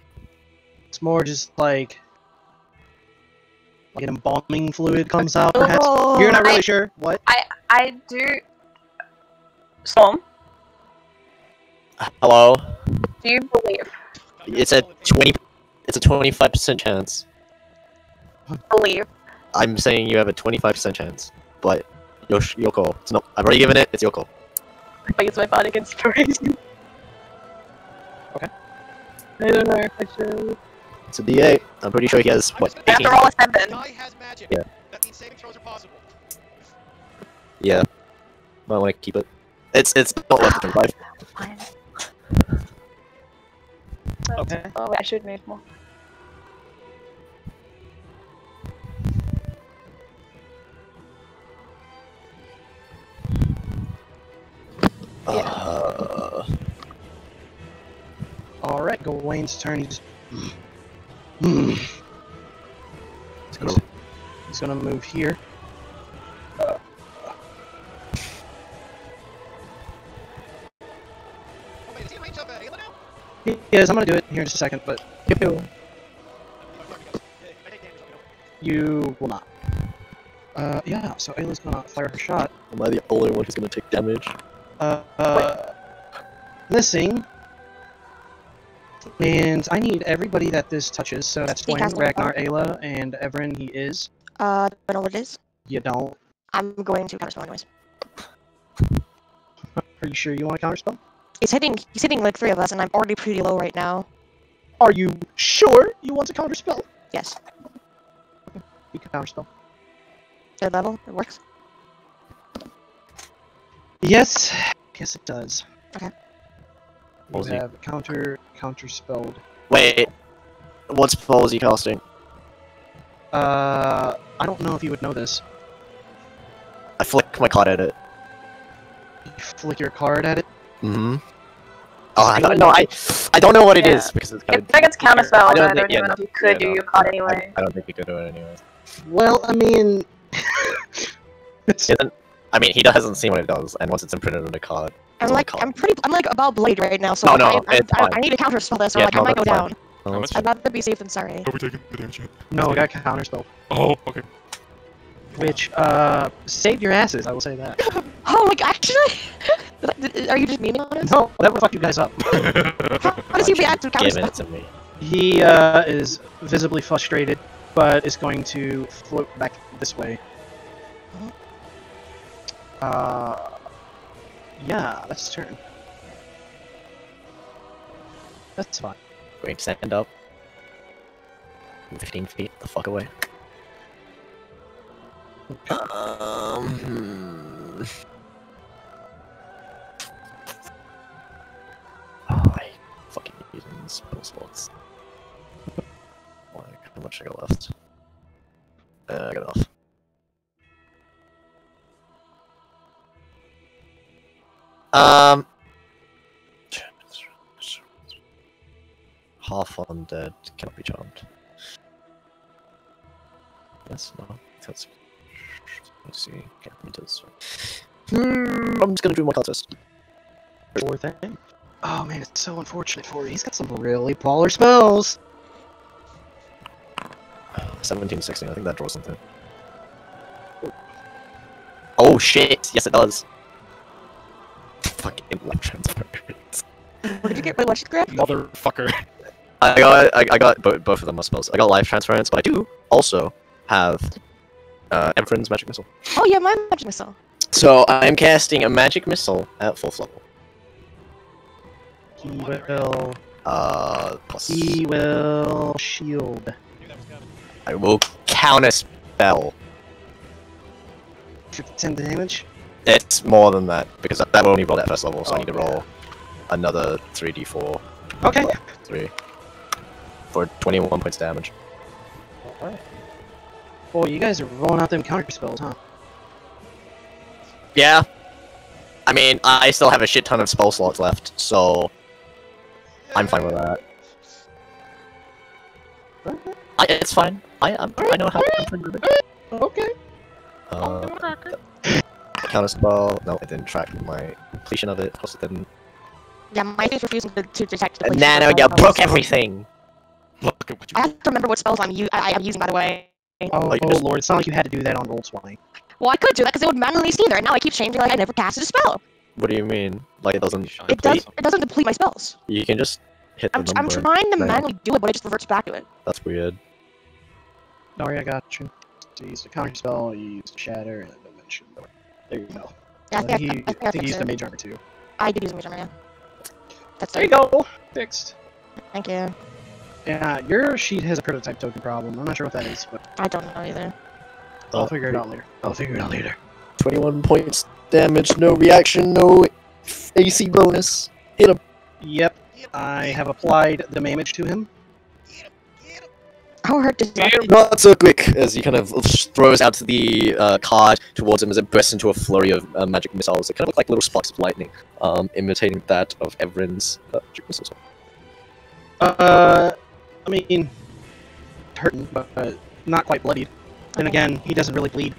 [SPEAKER 2] it's more just like an embalming fluid comes out. Perhaps
[SPEAKER 1] Oh,
[SPEAKER 2] you're not really sure what.
[SPEAKER 1] I do. Storm,
[SPEAKER 6] Hello.
[SPEAKER 1] do you believe?
[SPEAKER 6] It's a 20. It's a 25% chance.
[SPEAKER 1] Believe.
[SPEAKER 6] I'm saying you have a 25% chance, but your call. It's not. I've already given it. It's your call.
[SPEAKER 1] I use my bardic inspiration.
[SPEAKER 2] Okay.
[SPEAKER 1] I don't know if I should.
[SPEAKER 6] It's a D8. I'm pretty sure he has what?
[SPEAKER 1] I have
[SPEAKER 6] 18.
[SPEAKER 1] to roll a
[SPEAKER 3] The
[SPEAKER 1] 7.
[SPEAKER 3] guy has magic.
[SPEAKER 6] Yeah.
[SPEAKER 3] That means saving throws are possible.
[SPEAKER 6] Yeah. Might want to keep it. It's not less than 25.
[SPEAKER 1] Fine.
[SPEAKER 2] Okay.
[SPEAKER 1] Oh wait, I should move more.
[SPEAKER 2] Alright, Gawain's turn. He's just... He's gonna move here.
[SPEAKER 3] Oh, wait, is he in range of Ayla now?
[SPEAKER 2] He is. I'm gonna do it here in just a second, but
[SPEAKER 3] I take damage, let me know.
[SPEAKER 2] you will not. Yeah. So Ayla's gonna fire her shot.
[SPEAKER 6] Am I the only one who's gonna take damage?
[SPEAKER 2] Missing. And I need everybody that this touches. So that's
[SPEAKER 4] He
[SPEAKER 2] Dwayne,
[SPEAKER 4] cast
[SPEAKER 2] Ragnar, Ayla, and Everin. He is.
[SPEAKER 4] Do I know what it is?
[SPEAKER 2] You don't.
[SPEAKER 4] I'm going to counterspell anyways.
[SPEAKER 2] Are you sure you want to counterspell?
[SPEAKER 4] He's hitting like 3 of us, and I'm already pretty low right now.
[SPEAKER 2] Are you sure you want to counterspell?
[SPEAKER 4] Yes.
[SPEAKER 2] You can counterspell.
[SPEAKER 4] 3rd level, it works.
[SPEAKER 2] Yes. Yes, it does.
[SPEAKER 4] Okay.
[SPEAKER 2] You
[SPEAKER 6] Was he-
[SPEAKER 2] have counterspelled.
[SPEAKER 6] Wait. What spell is he casting?
[SPEAKER 2] I don't know if you would know this.
[SPEAKER 6] I flick my card at it.
[SPEAKER 2] You flick your card at it.
[SPEAKER 6] Mm-hmm. Oh, I don't know. I don't know what it
[SPEAKER 1] Yeah.
[SPEAKER 6] is because it's kind
[SPEAKER 1] If it's counterspell, I don't
[SPEAKER 6] think-
[SPEAKER 1] even know if you could do your card anyway.
[SPEAKER 6] I don't think you could do it anyway.
[SPEAKER 2] Well, I mean, it's,
[SPEAKER 6] I mean, he hasn't seen what it does, and once it's imprinted on the card,
[SPEAKER 4] I'm
[SPEAKER 6] it's on the
[SPEAKER 4] like,
[SPEAKER 6] card.
[SPEAKER 4] I'm like about blade right now, so
[SPEAKER 6] No,
[SPEAKER 4] like,
[SPEAKER 6] no, it's fine.
[SPEAKER 4] I need to counterspell this, or
[SPEAKER 6] Yeah,
[SPEAKER 4] like
[SPEAKER 6] no,
[SPEAKER 4] I might go
[SPEAKER 6] that's fine.
[SPEAKER 4] down.
[SPEAKER 6] Oh,
[SPEAKER 7] How
[SPEAKER 6] that's
[SPEAKER 7] much?
[SPEAKER 4] I'd rather be safe than sorry.
[SPEAKER 7] Are we taking the damage yet?
[SPEAKER 2] no, I got counterspell.
[SPEAKER 7] Oh, okay.
[SPEAKER 2] Which, saved your asses, I will say that.
[SPEAKER 4] Oh, like actually, are you just memeing on us?
[SPEAKER 2] No, that would fuck you guys up.
[SPEAKER 4] How does he react to
[SPEAKER 6] Give it
[SPEAKER 4] counterspell?
[SPEAKER 6] to me.
[SPEAKER 2] He, is visibly frustrated, but is going to float back this way. Yeah, that's his turn. That's fine.
[SPEAKER 6] Going to stand up. 15 feet the fuck away. I fucking using spell slots. Like, how much I got left? I got enough. Half undead cannot be charmed. Yes, no, that's. Let's see, can't be this. I'm just gonna do my card test.
[SPEAKER 2] Poor thing. Oh man, it's so unfortunate for you. He's got some really baller spells.
[SPEAKER 6] 17, 16, I think that draws something. Oh shit! Yes, it does. Fucking life transference.
[SPEAKER 4] What did you get? Wait, what did you grab?
[SPEAKER 7] Motherfucker.
[SPEAKER 6] I got both of them as spells. I got life transference, but I do also have Emperor's magic missile.
[SPEAKER 4] Oh yeah, my magic missile.
[SPEAKER 6] So I'm casting a magic missile at 4th level.
[SPEAKER 2] He will.
[SPEAKER 6] Plus.
[SPEAKER 2] He will shield.
[SPEAKER 3] Knew that was coming.
[SPEAKER 6] I will counter spell.
[SPEAKER 2] 10 damage.
[SPEAKER 6] It's more than that because that will only roll at first level, so I need to
[SPEAKER 2] Okay.
[SPEAKER 6] roll another 3d4.
[SPEAKER 2] Okay.
[SPEAKER 6] 3 for 21 points damage.
[SPEAKER 2] Alright. Boy, you guys are rolling out them counter spells, huh?
[SPEAKER 6] Yeah. I mean, I still have a shit ton of spell slots left, so I'm fine with that. It's fine. I know how to do it.
[SPEAKER 2] Okay.
[SPEAKER 6] Counter spell. No, it didn't track my completion of it. Plus, it didn't.
[SPEAKER 4] Yeah, my thing's refusing to detect the
[SPEAKER 6] Nano, you broke everything.
[SPEAKER 7] Look at what you
[SPEAKER 4] I have to remember what spells I'm using, by the way.
[SPEAKER 2] Oh,
[SPEAKER 6] you can just-
[SPEAKER 2] lord, it's not like you had to do that on roll20.
[SPEAKER 4] Well, I could do that because it would manually see there, and now I keep changing like I never casted a spell.
[SPEAKER 6] What do you mean? Like it doesn't?
[SPEAKER 7] shine
[SPEAKER 4] It
[SPEAKER 7] please.
[SPEAKER 4] doesn't deplete my spells.
[SPEAKER 6] You can just hit the
[SPEAKER 4] I'm
[SPEAKER 6] number.
[SPEAKER 4] trying to
[SPEAKER 6] No.
[SPEAKER 4] manually do it, but it just reverts back to it.
[SPEAKER 6] That's weird.
[SPEAKER 2] Don't worry, I got you. So you used a counter spell, you used a shatter, and a dimension. There you go.
[SPEAKER 4] Yeah,
[SPEAKER 2] I think you
[SPEAKER 4] I
[SPEAKER 2] think you used
[SPEAKER 4] fixed
[SPEAKER 2] a
[SPEAKER 4] it.
[SPEAKER 2] mage armor too.
[SPEAKER 4] I did use a mage armor, yeah. That's
[SPEAKER 2] There you go! Fixed.
[SPEAKER 4] Thank you.
[SPEAKER 2] Yeah, your sheet has a prototype token problem. I'm not sure what that is, but
[SPEAKER 4] I don't know either.
[SPEAKER 2] I'll figure it out later.
[SPEAKER 6] 21 points damage, no reaction, no AC bonus. Hit him.
[SPEAKER 2] Yep, I have applied the damage to him.
[SPEAKER 4] How hurt does that?
[SPEAKER 6] Not so quick as he kind of throws out the card towards him as it bursts into a flurry of magic missiles. They kind of look like little sparks of lightning, imitating that of Everin's magic missiles.
[SPEAKER 2] I mean, hurting, but not quite bloodied. Then again, he doesn't really bleed.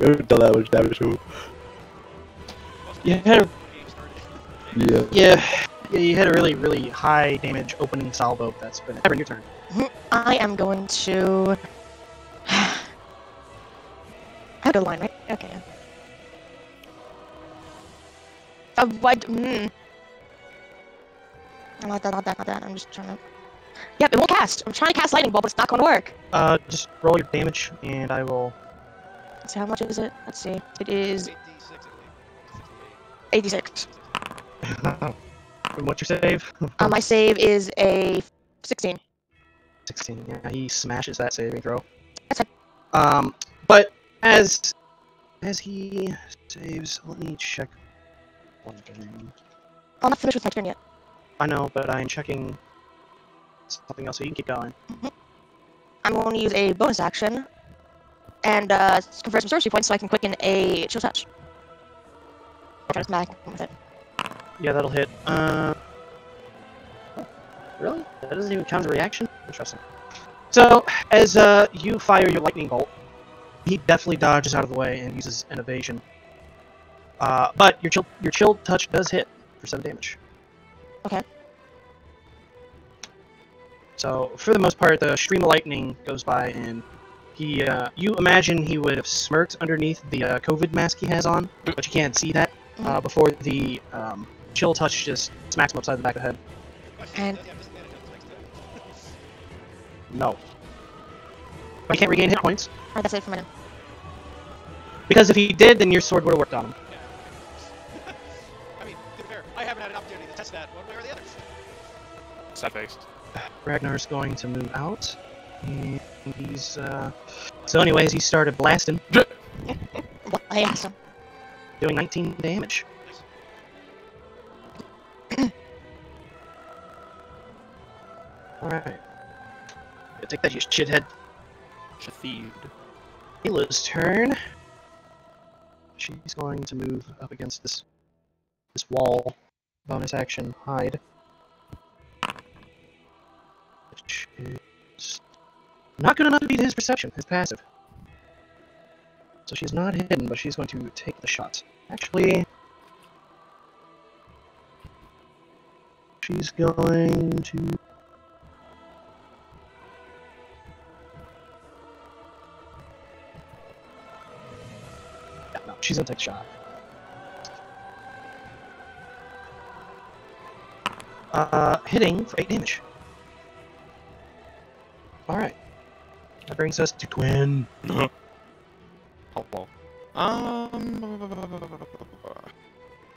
[SPEAKER 6] Damage too.
[SPEAKER 2] Yeah,
[SPEAKER 6] Yeah.
[SPEAKER 2] you had a really high damage opening salvo. That's been Evan, your turn.
[SPEAKER 4] I am going to. I have a line, right? Okay. What? Not that. I'm just trying to. Yep, it won't cast. I'm trying to cast lightning bolt, but it's not going to work.
[SPEAKER 2] Just roll your damage, and I will.
[SPEAKER 4] Let's see, how much is it? Let's see. It is
[SPEAKER 3] 8d6, I believe.
[SPEAKER 4] 86.
[SPEAKER 2] And what's your save?
[SPEAKER 4] My save is a 16.
[SPEAKER 2] 16. Yeah, he smashes that saving throw.
[SPEAKER 4] That's fine.
[SPEAKER 2] But as he saves, let me check one thing.
[SPEAKER 4] I'm not finished with my turn yet.
[SPEAKER 2] I know, but I'm checking something else, so you can keep going.
[SPEAKER 4] I'm going to use a bonus action and convert some sorcery points so I can quicken a chill touch. I'll try to smack with it.
[SPEAKER 2] Yeah, that'll hit. Really? That doesn't even count as a reaction? Interesting. So, as you fire your lightning bolt, he definitely dodges out of the way and uses an evasion. But your chill touch does hit for 7 damage.
[SPEAKER 4] Okay.
[SPEAKER 2] So, for the most part, the stream of lightning goes by, and he, you imagine he would have smirked underneath the COVID mask he has on, but you can't see that before the chill touch just smacks him upside the back of the head.
[SPEAKER 4] And
[SPEAKER 2] No. But he can't regain hit points,
[SPEAKER 4] alright, that's it for my turn.
[SPEAKER 2] because if he did, then your sword would have worked on him.
[SPEAKER 3] I mean, to be fair, I haven't had an opportunity to test that one way or the other.
[SPEAKER 7] Sad face.
[SPEAKER 2] Ragnar's going to move out, and he's, So anyways, he started blasting,
[SPEAKER 4] Well, I asked him.
[SPEAKER 2] doing 19 damage. Alright. Yeah, take that, you shithead.
[SPEAKER 7] Shathid.
[SPEAKER 2] Mila's turn. She's going to move up against this wall. Bonus action, hide. Which is not good enough to beat his perception, his passive. So she's not hidden, but she's going to take the shot. Actually, she's going to... Yeah, no, she's going to take the shot. Hitting for 8 damage. Alright. That brings us to Twin.
[SPEAKER 7] Hello.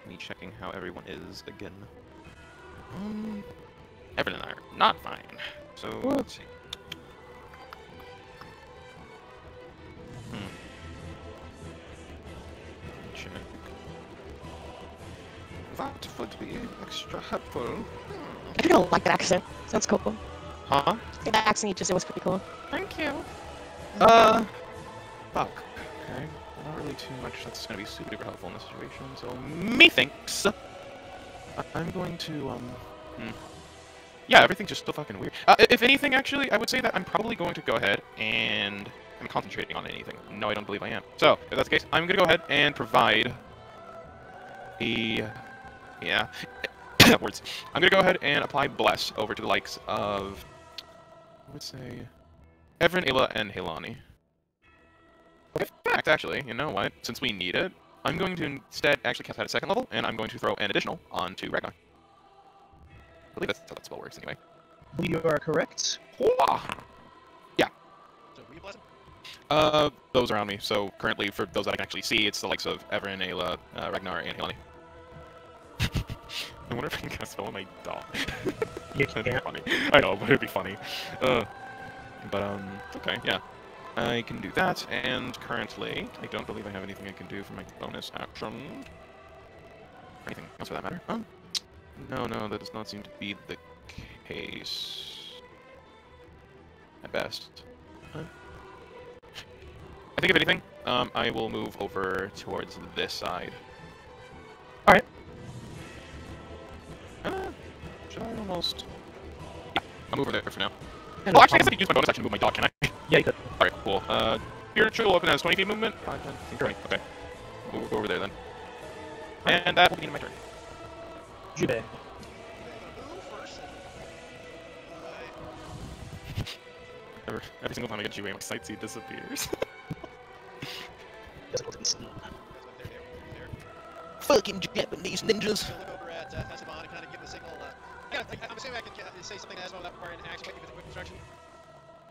[SPEAKER 7] Me checking how everyone is again. Evan and I are not fine. So let's see. Check.
[SPEAKER 8] That would be extra helpful.
[SPEAKER 4] I don't like that accent. Sounds cool.
[SPEAKER 7] Huh?
[SPEAKER 4] The accent you just did was pretty cool.
[SPEAKER 7] Thank you. Fuck. Okay. Not really too much that's gonna be super duper helpful in this situation, so methinks I'm going to, yeah, everything's just still fucking weird. If anything, actually, I would say that I'm probably going to go ahead and I'm concentrating on anything. No, I don't believe I am. So, if that's the case, I'm gonna go ahead and provide yeah, words. I'm gonna go ahead and apply Bless over to the likes of, I would say, Everin, Ayla, and Helani. In fact, actually, you know what? Since we need it, I'm going to instead actually cast that at 2nd level, and I'm going to throw an additional onto Ragnar. I believe that's how that spell works anyway.
[SPEAKER 2] You are correct.
[SPEAKER 7] Whoa! Yeah.
[SPEAKER 3] So, were you blessing?
[SPEAKER 7] Those around me. So currently, for those that I can actually see, it's the likes of Everin, Ayla, Ragnar, and Helani. I wonder if I can cast spell on my dog.
[SPEAKER 2] You
[SPEAKER 7] That'd be
[SPEAKER 2] can't.
[SPEAKER 7] funny. I know, but it'd be funny. Okay, yeah. I can do that, and currently, I don't believe I have anything I can do for my bonus action. Or anything else for that matter. No, that does not seem to be the case. At best. I think if anything, I will move over towards this side.
[SPEAKER 2] Alright.
[SPEAKER 7] Should I almost... Yeah, I'll move over there for now.
[SPEAKER 2] Yeah,
[SPEAKER 7] Well, actually, I guess I can use my bonus action to move my dog, can I?
[SPEAKER 2] Yeah, you could.
[SPEAKER 7] Alright, cool. Spiritual weapon has 20 feet movement. 5, 10, 15, 20. Okay. We'll go over there then. And that will be my turn.
[SPEAKER 2] Jube.
[SPEAKER 3] Okay, I'm gonna move first.
[SPEAKER 7] Every single time I get Jue, my sightsee disappears.
[SPEAKER 2] Doesn't look insane.
[SPEAKER 3] There.
[SPEAKER 6] Fucking Japanese ninjas.
[SPEAKER 3] So look over at Esteban and kind of give the signal. I'm assuming I can say something to Esteban without requiring an action, like with a quick instruction.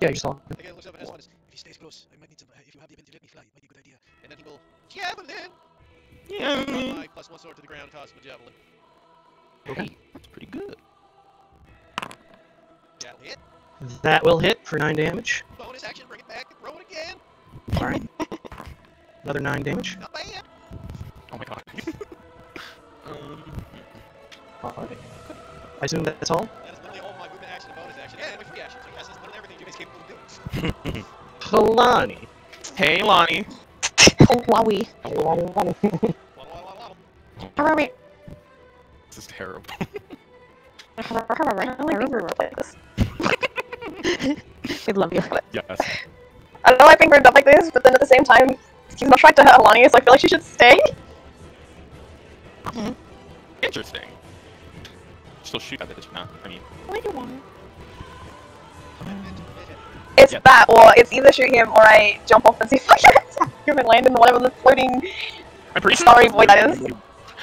[SPEAKER 2] Yeah, you saw.
[SPEAKER 3] Again, looks up at Esteban. If he stays close, I might need some. If you have the ability to let me fly, it might be a good idea. And then he will javelin.
[SPEAKER 7] Yeah.
[SPEAKER 3] My +1 sword to the ground, toss him a javelin.
[SPEAKER 7] Okay, that's pretty good.
[SPEAKER 3] That'll hit.
[SPEAKER 2] That will hit for 9 damage.
[SPEAKER 3] Bonus action, bring it back and throw it again.
[SPEAKER 2] Alright. Another 9 damage.
[SPEAKER 3] Not bad.
[SPEAKER 7] Oh my god.
[SPEAKER 2] Alright. I assume that's all?
[SPEAKER 3] That is literally all my movement action and bonus action. And my free action. So yes, that's literally everything Jimmy's capable of doing.
[SPEAKER 2] Kalani.
[SPEAKER 7] Hey, Lonnie.
[SPEAKER 4] Wowie.
[SPEAKER 3] Waddle, waddle, waddle.
[SPEAKER 4] How are we?
[SPEAKER 7] This is terrible.
[SPEAKER 1] like this.
[SPEAKER 4] We love you.
[SPEAKER 7] Yes.
[SPEAKER 1] I don't like being burned up like this, but then at the same time, he's not trying to hurt Alani, so I feel like she should stay.
[SPEAKER 7] Interesting. Still shoot at it, no? I mean,
[SPEAKER 1] It's
[SPEAKER 7] Yeah.
[SPEAKER 1] that, or it's either shoot him or I jump off and see if I can attack him and land in whatever the floating
[SPEAKER 7] I'm pretty
[SPEAKER 1] starry void that is.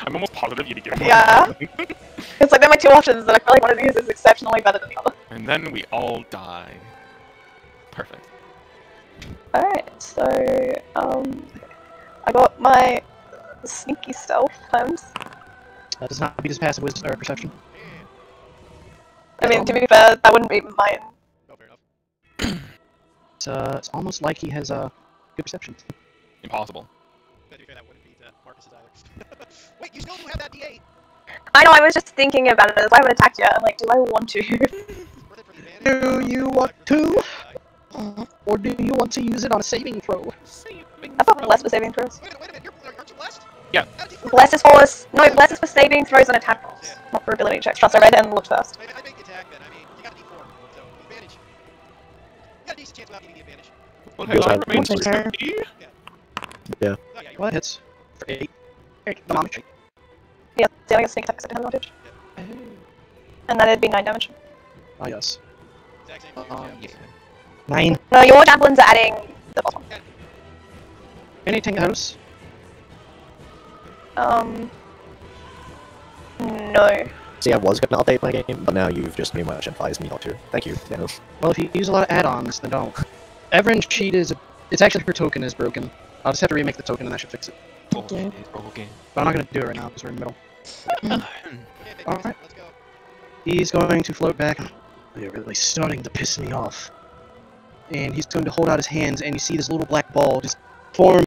[SPEAKER 7] I'm almost positive you'd get
[SPEAKER 1] Yeah. It's like they're my two options, and I feel like one of these is exceptionally better than the other.
[SPEAKER 7] And then we all die. Perfect.
[SPEAKER 1] Alright, so, I got my sneaky stealth times.
[SPEAKER 2] That does not beat his passive wisdom or perception.
[SPEAKER 1] I mean, to be fair, that wouldn't be mine.
[SPEAKER 3] Oh, fair enough.
[SPEAKER 2] It's almost like he has good perception.
[SPEAKER 7] Impossible.
[SPEAKER 3] But to be fair, that wouldn't beat Marcus's either. Wait, you still do have that D8.
[SPEAKER 1] I know, I was just thinking about it, that's why I haven't attacked yet. I'm like, do I want to?
[SPEAKER 3] Worth it for the advantage.
[SPEAKER 2] Do you want to? Or do you want to use it on a saving throw?
[SPEAKER 1] I thought bless for saving throws.
[SPEAKER 3] Wait a minute, aren't you blessed?
[SPEAKER 7] Yeah.
[SPEAKER 1] Bless is for bless is for saving throws and attack rolls, not for ability checks. Trust, I read it and looked first.
[SPEAKER 3] I make the attack then. I mean, you got a D4, so the advantage. You got a decent chance without needing the advantage.
[SPEAKER 7] Well,
[SPEAKER 6] Yes,
[SPEAKER 7] hey,
[SPEAKER 6] I-
[SPEAKER 7] remains
[SPEAKER 4] One turn.
[SPEAKER 7] 50.
[SPEAKER 3] Oh, yeah, you're
[SPEAKER 2] Well, that hits. For 8. 8 damage.
[SPEAKER 1] Yeah, so I got sneak attacks at advantage. And that'd be 9 damage.
[SPEAKER 2] Ah, yes.
[SPEAKER 3] exact same for you,
[SPEAKER 7] Yeah.
[SPEAKER 2] 9.
[SPEAKER 1] No, your javelins are adding the plus 1.
[SPEAKER 2] Anything else?
[SPEAKER 1] No.
[SPEAKER 6] See, I was gonna update my game, but now you've just pretty much advised me not to. Thank you, Thanos.
[SPEAKER 2] Well, if you use a lot of add-ons, then don't. Everin sheet is... It's actually her token is broken. I'll just have to remake the token and that should fix it.
[SPEAKER 4] Thank you.
[SPEAKER 7] Okay.
[SPEAKER 2] But I'm not gonna do it right now because we're in the middle.
[SPEAKER 3] Okay,
[SPEAKER 2] Alright.
[SPEAKER 3] let's go.
[SPEAKER 2] He's going to float back. You're really starting to piss me off. And he's going to hold out his hands, and you see this little black ball just form